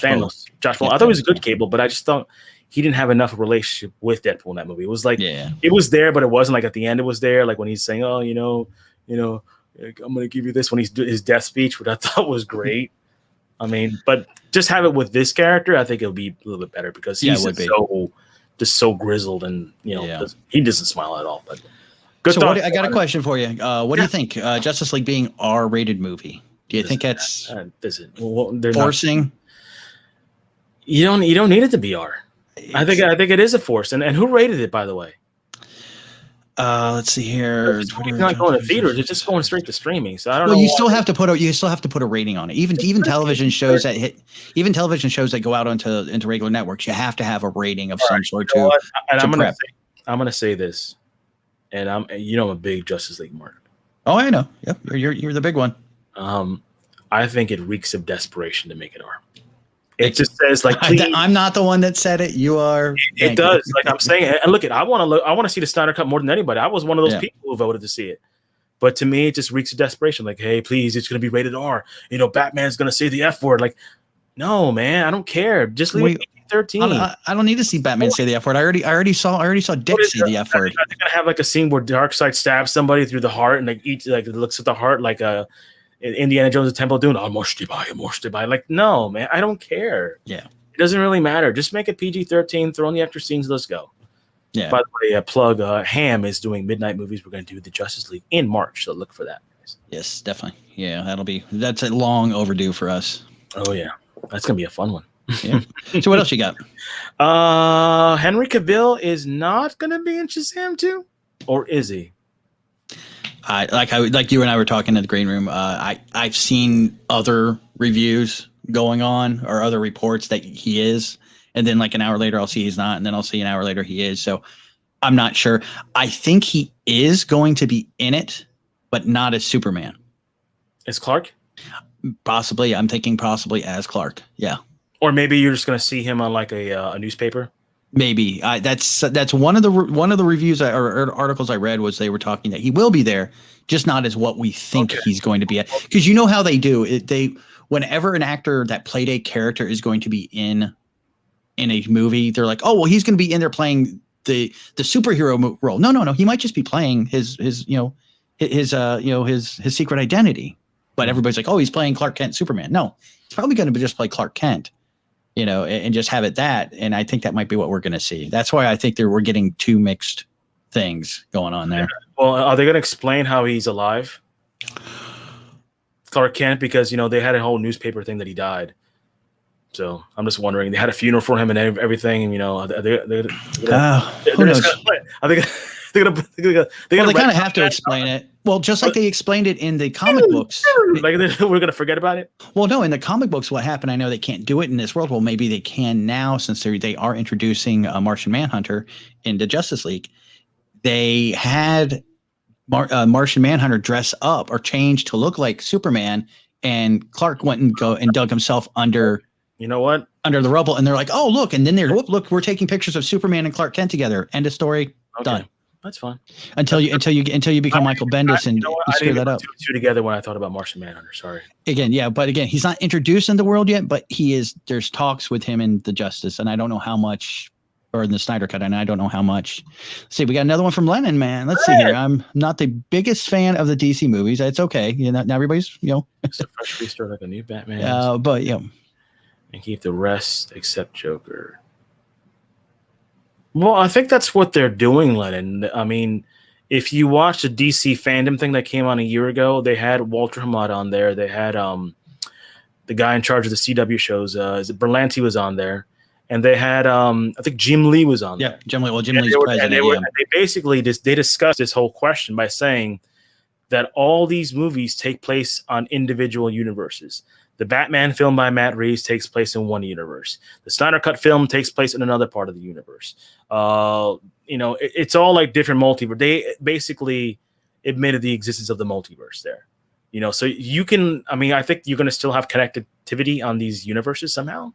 Daniels. Josh Brolin. I thought he was a good Cable, but I just thought he didn't have enough of a relationship with Deadpool in that movie. It was like it was there, but it wasn't like at the end. It was there, like when he's saying, "Oh, I'm going to give you this," when he's doing his death speech, which I thought was great. I mean, but just have it with this character, I think it'll be a little bit better, because he's so grizzled, and he doesn't smile at all. But good. So I got a question for you. What do you think? Justice League being R-rated movie, do you think that's forcing? You don't need it to be R. I think it is a force. And who rated it, by the way? Let's see here. It's not going to theaters; it's just going straight to streaming. So I don't know. You still have to put a rating on it. Even television shows that go out into regular networks, you have to have a rating of some sort too. And I'm gonna say this, and I'm a big Justice League mark. Oh, I know. Yep, you're the big one. I think it reeks of desperation to make it R. It just says like, I'm not the one that said it. You are. It does. Like I'm saying, and look, I want to see the Snyder Cut more than anybody. I was one of those people who voted to see it. But to me, it just reeks of desperation. Like, hey, please, it's going to be rated R. Batman's going to say the F word. Like, no, man, I don't care. Just leave it 13. I don't need to see Batman say the F word. I already saw Dick say the F word. They're going to have like a scene where Darkseid stabs somebody through the heart, and like looks at the heart like Indiana Jones' Temple of Doom. Like, no, man, I don't care. Yeah, it doesn't really matter. Just make it PG-13. Throw in the extra scenes. Let's go. Yeah. By the way, plug Ham is doing midnight movies. We're going to do the Justice League in March, so look for that. Yes, definitely. Yeah, that's a long overdue for us. Oh yeah, that's gonna be a fun one. Yeah. So what else you got? Henry Cavill is not gonna be in Shazam 2, or is he? Like you and I were talking in the green room. I've seen other reviews going on, or other reports that he is, and then like an hour later I'll see he's not, and then I'll see an hour later he is. So I'm not sure. I think he is going to be in it, but not as Superman. As Clark? Possibly. I'm thinking possibly as Clark. Yeah. Or maybe you're just gonna see him on like a newspaper. Maybe that's one of the reviews or articles I read, was they were talking that he will be there, just not as what we think he's going to be at. Because you know how they do it. Whenever an actor that played a character is going to be in a movie, they're like, oh well, he's going to be in there playing the superhero role. No, he might just be playing his secret identity. But everybody's like, oh, he's playing Clark Kent, Superman. No, he's probably going to just play Clark Kent. And just have it that. And I think that might be what we're going to see. That's why I think we're getting two mixed things going on there. Well, are they going to explain how he's alive? Clark Kent, because, they had a whole newspaper thing that he died. So I'm just wondering, they had a funeral for him and everything. And, they're they kind of have to explain it. Well, just like they explained it in the comic books. Like we're going to forget about it? Well, no, in the comic books, what happened, I know they can't do it in this world. Well, maybe they can now, since they are introducing a Martian Manhunter into Justice League. They had Martian Manhunter dress up or change to look like Superman and Clark went and dug himself under. You know what? Under the rubble, and they're like, "Oh, look!" And then they're, "Look, we're taking pictures of Superman and Clark Kent together." End of story. Okay. Done. That's fine. Until you become Michael Bendis and you screw that up. Two together when I thought about Martian Manhunter. Sorry. But again, he's not introduced in the world yet, but he is. There's talks with him in the Justice, and I don't know how much, or in the Snyder Cut, and I don't know how much. Let's see, we got another one from Lennon, man. Let's see here. I'm not the biggest fan of the DC movies. It's okay, not everybody's, It's a fresh restart, like a new Batman. But and keep the rest except Joker. Well, I think that's what they're doing, Lennon. I mean, if you watch the DC fandom thing that came on a year ago, they had Walter Hamada on there. They had the guy in charge of the CW shows. Berlanti was on there. And they had, I think Jim Lee was on there. Yeah, Jim Lee. Well, Jim Lee's president. They basically they discussed this whole question by saying that all these movies take place on individual universes. The Batman film by Matt Reeves takes place in one universe. The Snyder Cut film takes place in another part of the universe. It's all like different multiverse. They basically admitted the existence of the multiverse there. So you can. I mean, I think you're going to still have connectivity on these universes somehow,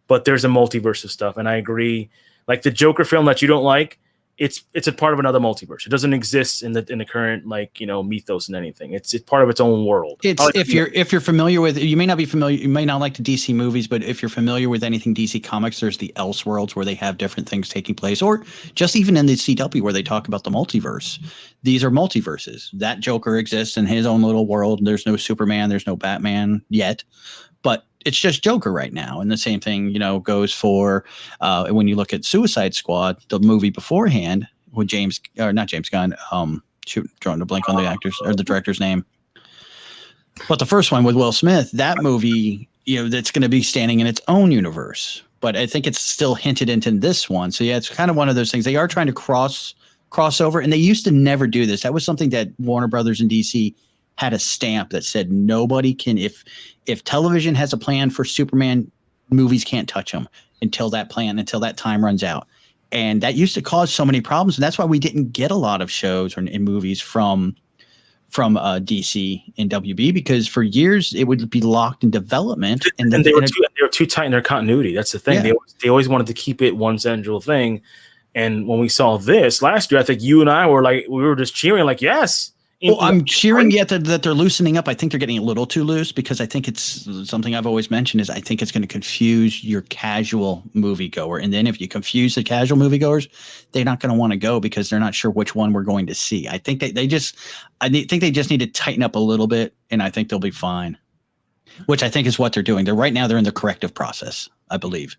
but there's a multiverse of stuff. And I agree. Like the Joker film that you don't like, it's a part of another multiverse. It doesn't exist in the current mythos and anything. It's part of its own world. If you're familiar with, you may not be familiar, you may not like the DC movies, but if you're familiar with anything DC Comics, there's the Elseworlds where they have different things taking place, or just even in the CW where they talk about the multiverse. These are multiverses. That Joker exists in his own little world. There's no Superman, there's no Batman yet, but it's just Joker right now. And the same thing, goes for when you look at Suicide Squad, the movie beforehand with not James Gunn, drawing a blank on the actors or the director's name. But the first one with Will Smith, that movie, that's going to be standing in its own universe. But I think it's still hinted into this one. So yeah, it's kind of one of those things. They are trying to crossover, and they used to never do this. That was something that Warner Brothers and DC had a stamp that said nobody can, if television has a plan for Superman, movies can't touch them until that time runs out. And that used to cause so many problems. And that's why we didn't get a lot of shows or in movies from DC and WB, because for years it would be locked in development. And they were too tight in their continuity. That's the thing. Yeah. They always wanted to keep it one central thing. And when we saw this last year, I think you and I were just cheering like, yes. Well, I'm cheering that they're loosening up. I think they're getting a little too loose, because I think it's something I've always mentioned is I think it's going to confuse your casual moviegoer. And then if you confuse the casual moviegoers, they're not going to want to go because they're not sure which one we're going to see. I think they just need to tighten up a little bit, and I think they'll be fine, which I think is what they're doing. Right now they're in the corrective process, I believe,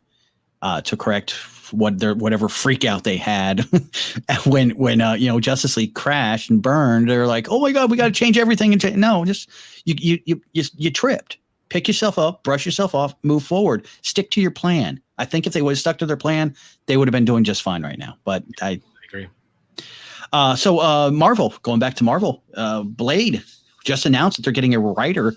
to correct whatever freak out they had when Justice League crashed and burned. They're like, oh my God, we got to change everything. No, just you tripped. Pick yourself up, brush yourself off, move forward, stick to your plan. I think if they would have stuck to their plan, they would have been doing just fine right now. But I agree. So Marvel, going back to Marvel, Blade just announced that they're getting a writer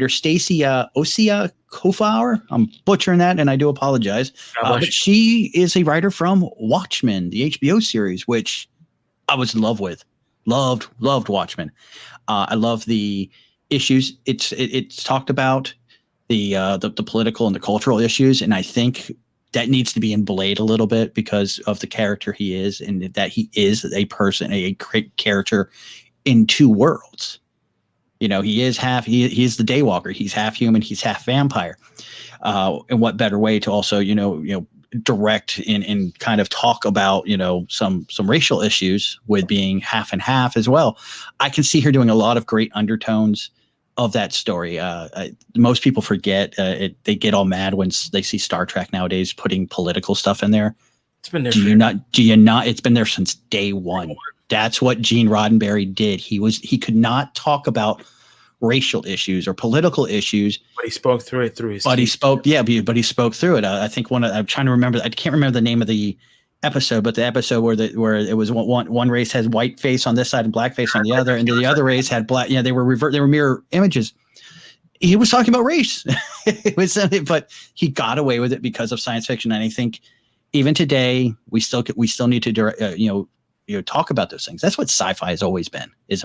Stacey Osia Kofauer. I'm butchering that, and I do apologize. But she is a writer from Watchmen, the HBO series, which I was in love with. Loved Watchmen. I love the issues. It's talked about the political and the cultural issues, and I think that needs to be in Blade a little bit because of the character he is, and that he is a person, a great character in two worlds. He is he is the Daywalker. He's half human. He's half vampire. And what better way to also, direct and kind of talk about, some racial issues with being half and half as well. I can see her doing a lot of great undertones of that story. Most people forget they get all mad when they see Star Trek nowadays putting political stuff in there. It's been there. Do you not? It's been there since day one. That's what Gene Roddenberry did. He could not talk about racial issues or political issues, but he spoke through it through his. But he spoke through it. I think I'm trying to remember. I can't remember the name of the episode, but the episode where it was one race had white face on this side and black face on the other, and the other race had black. They were mirror images. He was talking about race. But he got away with it because of science fiction, and I think even today we still need to talk about those things. That's what sci-fi has always been. It's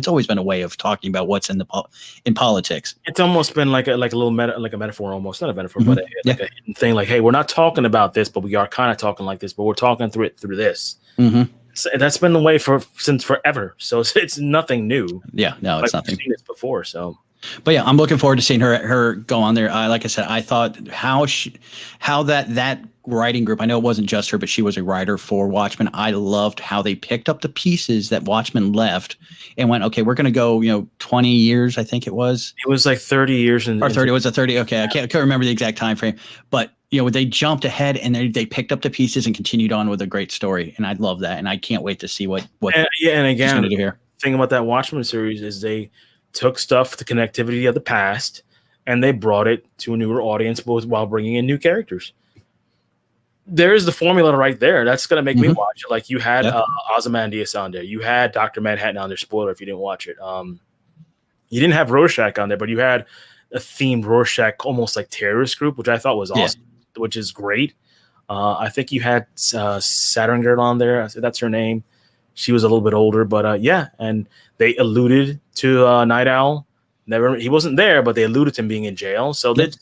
always been a way of talking about what's in politics. It's almost been like a little metaphor, almost not a metaphor, Mm-hmm. but like a hidden thing. Like, hey, we're not talking about this, but we are kind of talking like this, but we're talking through this. Mm-hmm. So that's been the way since forever. So it's nothing new. Yeah, no, it's nothing. We've seen this before. So, but yeah, I'm looking forward to seeing her go on there. Like I said, I thought how that writing group. I know it wasn't just her, but she was a writer for Watchmen. I loved how they picked up the pieces that Watchmen left and went, okay, we're going to go, 20 years. I think it was. It was like 30 years or 30. Was it 30? Okay, I can't remember the exact time frame, but they jumped ahead and they picked up the pieces and continued on with a great story, and I love that, and I can't wait to see what. And again, do here. The thing about that Watchmen series is they took stuff, the connectivity of the past, and they brought it to a newer audience while bringing in new characters. There's the formula right there. That's going to make me watch it. Like you had Ozymandias on there. You had Dr. Manhattan on there. Spoiler if you didn't watch it. You didn't have Rorschach on there, but you had a themed Rorschach, almost like terrorist group, which I thought was awesome, which is great. I think you had Saturn Girl on there. That's her name. She was a little bit older, but and they alluded to Night Owl. He wasn't there, but they alluded to him being in jail. So there's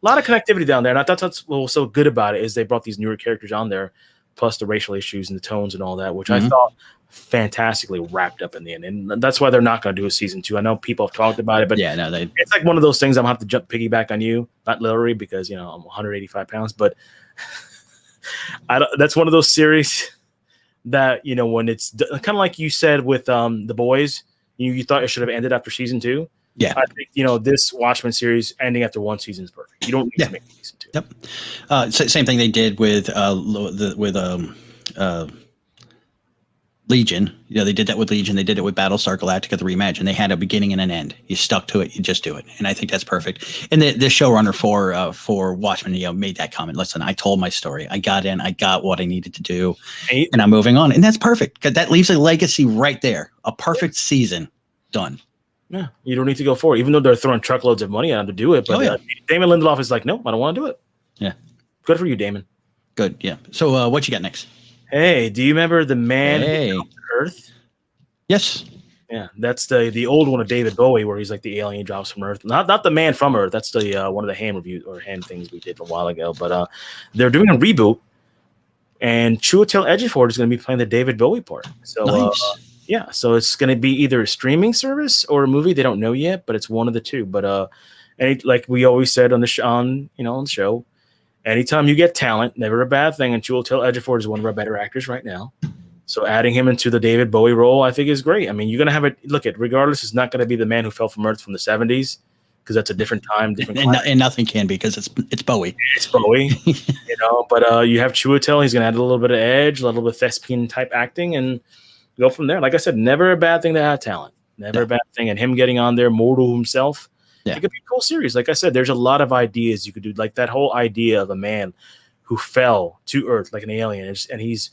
a lot of connectivity down there. And I thought that's what was so good about it is they brought these newer characters on there, plus the racial issues and the tones and all that, which I thought fantastically wrapped up in the end. And that's why they're not going to do a season 2. I know people have talked about it, but it's like one of those things I'm going to have to piggyback on you, not literally because, I'm 185 pounds, but that's one of those series that, when it's kind of like you said with The Boys, you thought it should have ended after season 2. Yeah, I think this Watchmen series ending after one season is perfect. You don't need to make season 2. Yep. Same thing they did with Legion. They did that with Legion. They did it with Battlestar Galactica, the reimagine. They had a beginning and an end. You stuck to it. You just do it, and I think that's perfect. And the showrunner for Watchmen, made that comment. Listen, I told my story. I got in. I got what I needed to do, and I'm moving on. And that's perfect because that leaves a legacy right there. A perfect season done. Yeah, you don't need to go forward, even though they're throwing truckloads of money at him to do it. But Damon Lindelof is like, no, I don't want to do it. Yeah. Good for you, Damon. Good, yeah. So what you got next? Hey, do you remember the man who dropped to Earth? Yes. Yeah, that's the old one of David Bowie, where he's like the alien drops from Earth. Not the man from Earth. That's the one of the hand reviews or hand things we did a while ago. But they're doing a reboot, and Chiwetel Ejiofor is going to be playing the David Bowie part. So nice. So it's going to be either a streaming service or a movie. They don't know yet, but it's one of the two. But like we always said on the show, anytime you get talent, never a bad thing. And Chiwetel Ejiofor is one of our better actors right now. So adding him into the David Bowie role, I think is great. I mean, you're going to have it. Look, regardless, it's not going to be the man who fell from Earth from the 70s because that's a different time, different and nothing can be because it's Bowie. It's Bowie, But you have Chiwetel. He's going to add a little bit of edge, a little bit of thespian type acting, and go from there. Like I said, never a bad thing to have talent. Never a bad thing. And him getting on there, mortal himself, it could be a cool series. Like I said, there's a lot of ideas you could do. Like that whole idea of a man who fell to Earth like an alien, and he's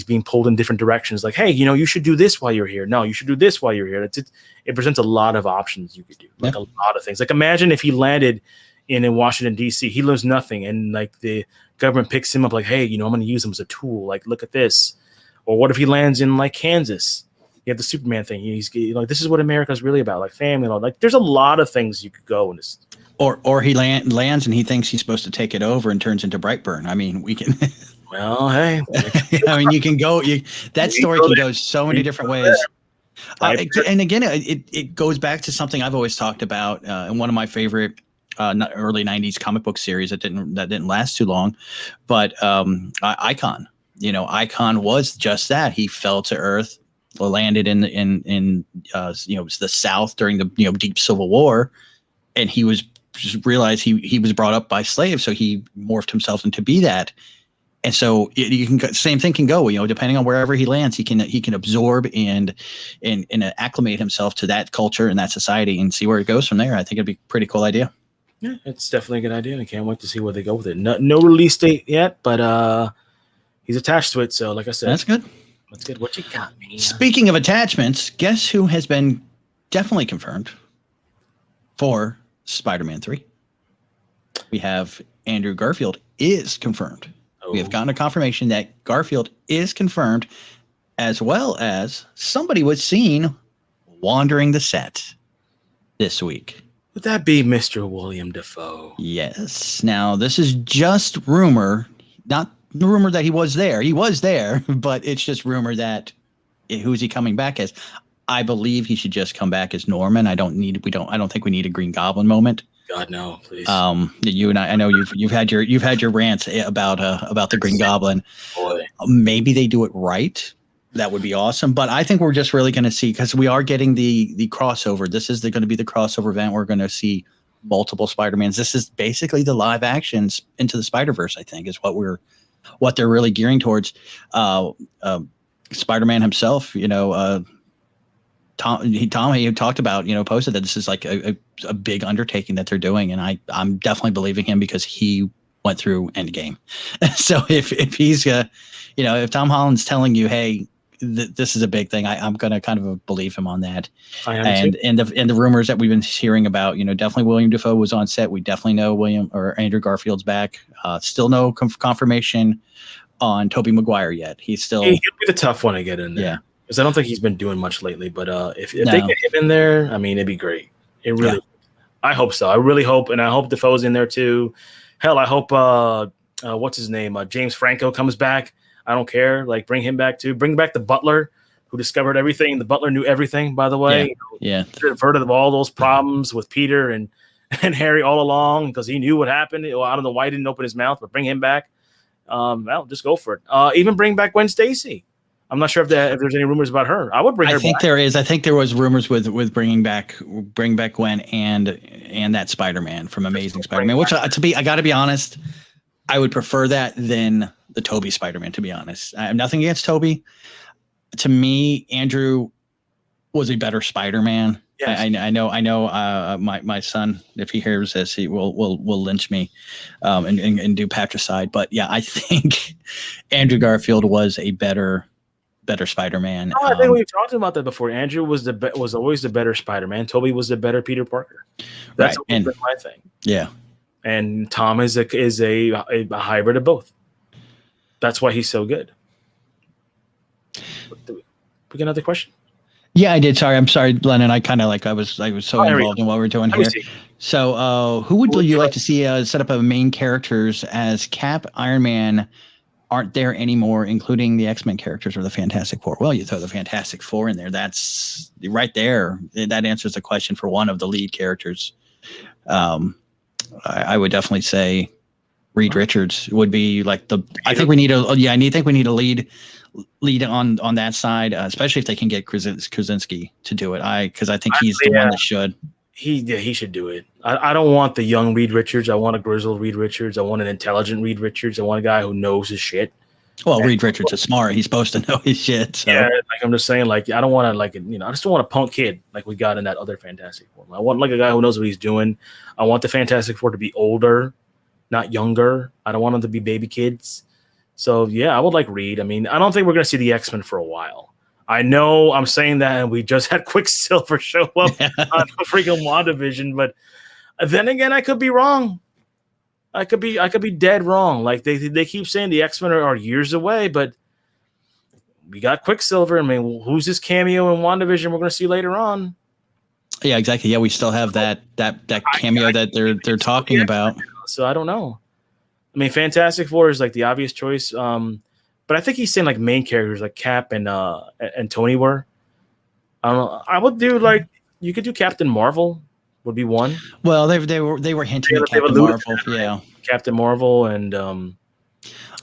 being pulled in different directions. Like, hey, you should do this while you're here. No, you should do this while you're here. It presents a lot of options you could do. Like a lot of things. Like imagine if he landed in Washington, D.C. He learns nothing, and like the government picks him up. Like, hey, I'm going to use him as a tool. Like, look at this. Or what if he lands in like Kansas? You have the Superman thing. He's like, this is what America's really about, like family and all. Like, there's a lot of things you could go in this. Or he lands and he thinks he's supposed to take it over and turns into Brightburn. I mean, we can. Well, hey. I mean, you can go. That story can go so many different ways. And again, it goes back to something I've always talked about in one of my favorite early '90s comic book series that didn't last too long, but Icon. Icon was just that. He fell to Earth, landed in the South during the deep Civil War, and he was just realized he was brought up by slaves, so he morphed himself into be that. And so same thing can go. Depending on wherever he lands, he can absorb and acclimate himself to that culture and that society and see where it goes from there. I think it'd be a pretty cool idea. Yeah, it's definitely a good idea, and I can't wait to see where they go with it. No release date yet, but he's attached to it, so like I said, that's good. That's good. What you got, man? Speaking of attachments, guess who has been definitely confirmed for Spider-Man 3? We have Andrew Garfield is confirmed. We have gotten a confirmation that Garfield is confirmed as well as somebody was seen wandering the set this week. Would that be Mr. William Dafoe? Yes. Now, this is just rumor, not the rumor that he was there. He was there, but it's just rumor that who's he coming back as? I believe he should just come back as Norman. I don't think we need a Green Goblin moment. God, no, please. You and I know you've had your rants about the Green Goblin. Boy. Maybe they do it right. That would be awesome. But I think we're just really going to see, because we are getting the crossover. This is going to be the crossover event. We're going to see multiple Spider-Mans. This is basically the live actions Into the Spider-Verse, I think, is what they're really gearing towards. Spider-Man himself, Tom, he talked about, posted that this is like a big undertaking that they're doing. And I'm definitely believing him because he went through Endgame. So if he's, if Tom Holland's telling you, hey, this is a big thing, I'm going to kind of believe him on that. And the rumors that we've been hearing about, definitely William Dafoe was on set. We definitely know Andrew Garfield's back. Still no confirmation on Tobey Maguire yet. He'll be the tough one to get in there. Yeah. Because I don't think he's been doing much lately. But if they get him in there, I mean, it'd be great. It really, yeah. I hope so. I really hope, and I hope Defoe's in there too. Hell, I hope what's his name, James Franco comes back. I don't care. Like, bring him back too. Bring back the Butler, who discovered everything. The Butler knew everything, by the way. Yeah. I've heard of all those problems with Peter and Harry all along because he knew what happened. Well, I don't know why he didn't open his mouth, but bring him back. Well, just go for it. Even bring back Gwen Stacy. I'm not sure if there's any rumors about her. I would bring her back. I think there is. I think there was rumors with bring back Gwen and that Spider-Man from Amazing Spider-Man, which I got to be honest, I would prefer that than the Tobey Spider-Man, to be honest. I have nothing against Tobey. To me, Andrew was a better Spider-Man. Yes. I know. My son, if he hears this, he will lynch me, and do patricide. But yeah, I think Andrew Garfield was a better Spider-Man. I think we've talked about that before. Andrew was always the better Spider-Man. Tobey was the better Peter Parker. That's always been my thing. Yeah. And Tom is a hybrid of both. That's why he's so good. We get another question? Yeah, I did. Sorry. I'm sorry, Lennon. I kind of I was so involved in what we're doing here. So who would you like to see set up a main characters as Cap, Iron Man aren't there anymore, including the X-Men characters or the Fantastic Four? Well, you throw the Fantastic Four in there. That's right there. That answers the question for one of the lead characters. I would definitely say Reed Richards would be like I think we need a lead on that side, especially if they can get Krasinski to do it. Because I think he's the one that should. He should do it. I don't want the young Reed Richards. I want a grizzled Reed Richards. I want an intelligent Reed Richards. I want a guy who knows his shit. Well, Reed Richards is smart. He's supposed to know his shit. So. Yeah, I'm just saying, I don't want to I just don't want a punk kid like we got in that other Fantastic Four. I want a guy who knows what he's doing. I want the Fantastic Four to be older, not younger. I don't want them to be baby kids. So yeah, I would like Reed. I mean, I don't think we're gonna see the X-Men for a while. I know I'm saying that, and we just had Quicksilver show up on freaking WandaVision, but then again, I could be wrong. I could be dead wrong. Like they keep saying the X-Men are years away, but we got Quicksilver. I mean, who's this cameo in WandaVision we're going to see later on? Yeah, exactly. Yeah, we still have that cameo that they're talking about. So I don't know. I mean, Fantastic Four is like the obvious choice. But I think he's saying like main characters like Cap and Tony were. I don't know. I would do you could do Captain Marvel would be one. Well, they were hinting at Captain Marvel. Yeah, Captain Marvel and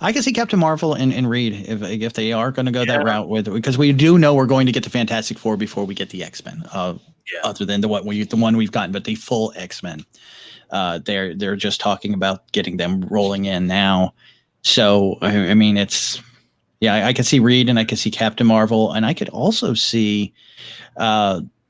I can see Captain Marvel and Reed if they are going to go that route because we do know we're going to get the Fantastic Four before we get the X-Men. Other than the one we've gotten, but the full X-Men. They're just talking about getting them rolling in now. So I mean it's. Yeah, I could see Reed and I could see Captain Marvel, and I could also see Bucky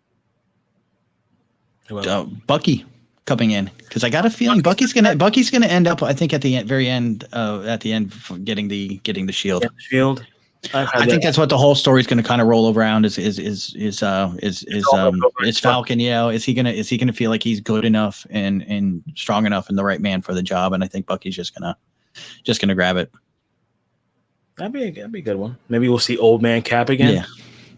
coming in because I got a feeling Bucky's gonna end up. I think at the very end, getting the shield. Yeah, shield. I think that's what the whole story is going to kind of roll around. Is Falcon? Yeah, is he gonna feel like he's good enough and strong enough and the right man for the job? And I think Bucky's just gonna grab it. That'd be a good one. Maybe we'll see Old Man Cap again. Yeah,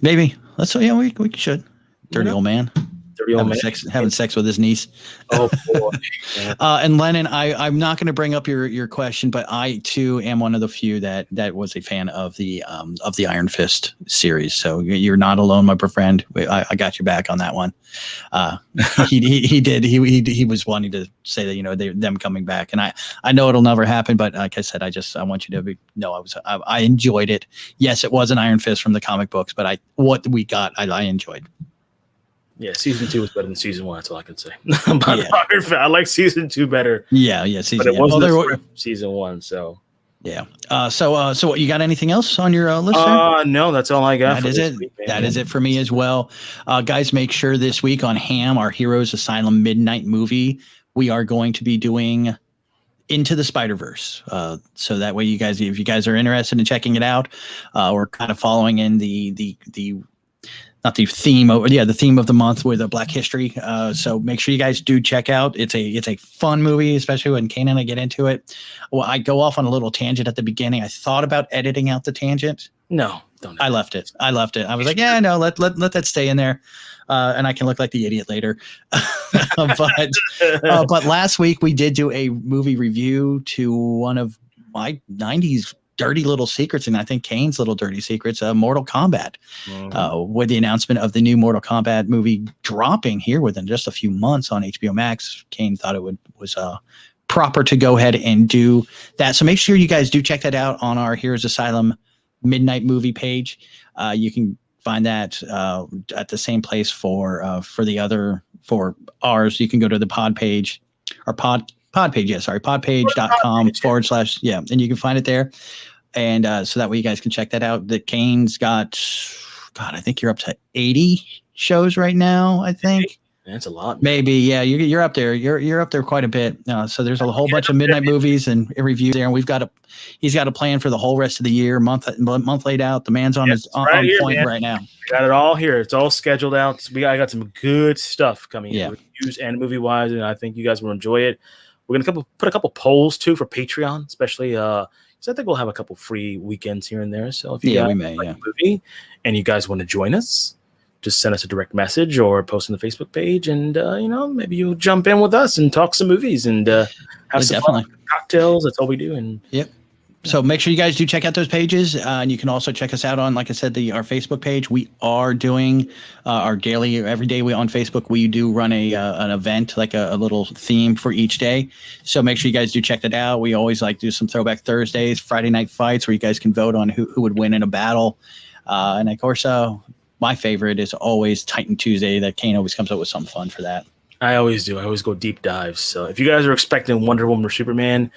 maybe. We should. Dirty old man. Dirty old man having sex with his niece. Oh boy. And Lennon, I'm not going to bring up your question, but I too am one of the few that was a fan of the Iron Fist series. So you're not alone, my friend. I got your back on that one. He did. He was wanting to say that them coming back, and I know it'll never happen. But like I said, I want you to know I enjoyed it. Yes, it was an Iron Fist from the comic books, but what we got, I enjoyed. Yeah, season 2 was better than season 1. That's all I can say. I like season 2 better. Yeah, season. But it wasn't season 1, so yeah. So what, you got anything else on your list? No, that's all I got. That is it. That is it for me as well. Guys, make sure this week on Ham, our Heroes Asylum midnight movie, we are going to be doing Into the Spider-Verse. So that way, you guys, if you guys are interested in checking it out, we're kind of following in the not the theme of the theme of the month with a Black History. So make sure you guys do check out. It's a fun movie, especially when Kane and I get into it. Well, I go off on a little tangent at the beginning. I thought about editing out the tangent. No, don't. I left it. I was like, yeah, no, let that stay in there. And I can look like the idiot later. But last week we did do a movie review to one of my 90s dirty little secrets, and I think Kane's little dirty secrets, Mortal Kombat, with the announcement of the new Mortal Kombat movie dropping here within just a few months on HBO Max. Kane thought it was proper to go ahead and do that. So make sure you guys do check that out on our Heroes Asylum midnight movie page. You can find that at the same place for ours. You can go to the pod page or podpage, podpage.com / and you can find it there. And so that way you guys can check that out. The Kane's got, God, I think you're up to 80 shows right now, I think. That's a lot. Maybe, yeah, you're up there. You're up there quite a bit. So there's a whole bunch of midnight movies and reviews there. And he's got a plan for the whole rest of the year, month laid out. The man's on point right now. Got it all here. It's all scheduled out. I got some good stuff coming in, reviews and movie wise, and I think you guys will enjoy it. We're gonna put a couple polls too for Patreon, especially so I think we'll have a couple free weekends here and there. So if you guys like a movie and you guys want to join us, just send us a direct message or post on the Facebook page, and maybe you'll jump in with us and talk some movies and have some fun. Cocktails. That's all we do. And yep. So make sure you guys do check out those pages, and you can also check us out on, like I said, our Facebook page. We are doing our daily, every day on Facebook. We do run an event, like a little theme for each day. So make sure you guys do check that out. We always like do some Throwback Thursdays, Friday Night Fights, where you guys can vote on who would win in a battle. And of course, my favorite is always Titan Tuesday. That Kane always comes up with something fun for that. I always do. I always go deep dives. So if you guys are expecting Wonder Woman or Superman,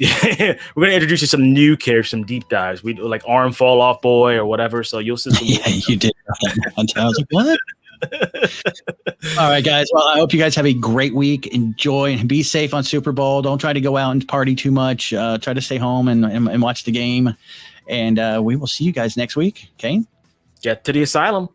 we're going to introduce you to some new characters, some deep dives. We do like Arm Fall Off Boy or whatever. So you'll see some. Yeah, you did. I was like, what? All right, guys. Well, I hope you guys have a great week. Enjoy and be safe on Super Bowl. Don't try to go out and party too much. Try to stay home and watch the game. And we will see you guys next week. Okay? Get to the asylum.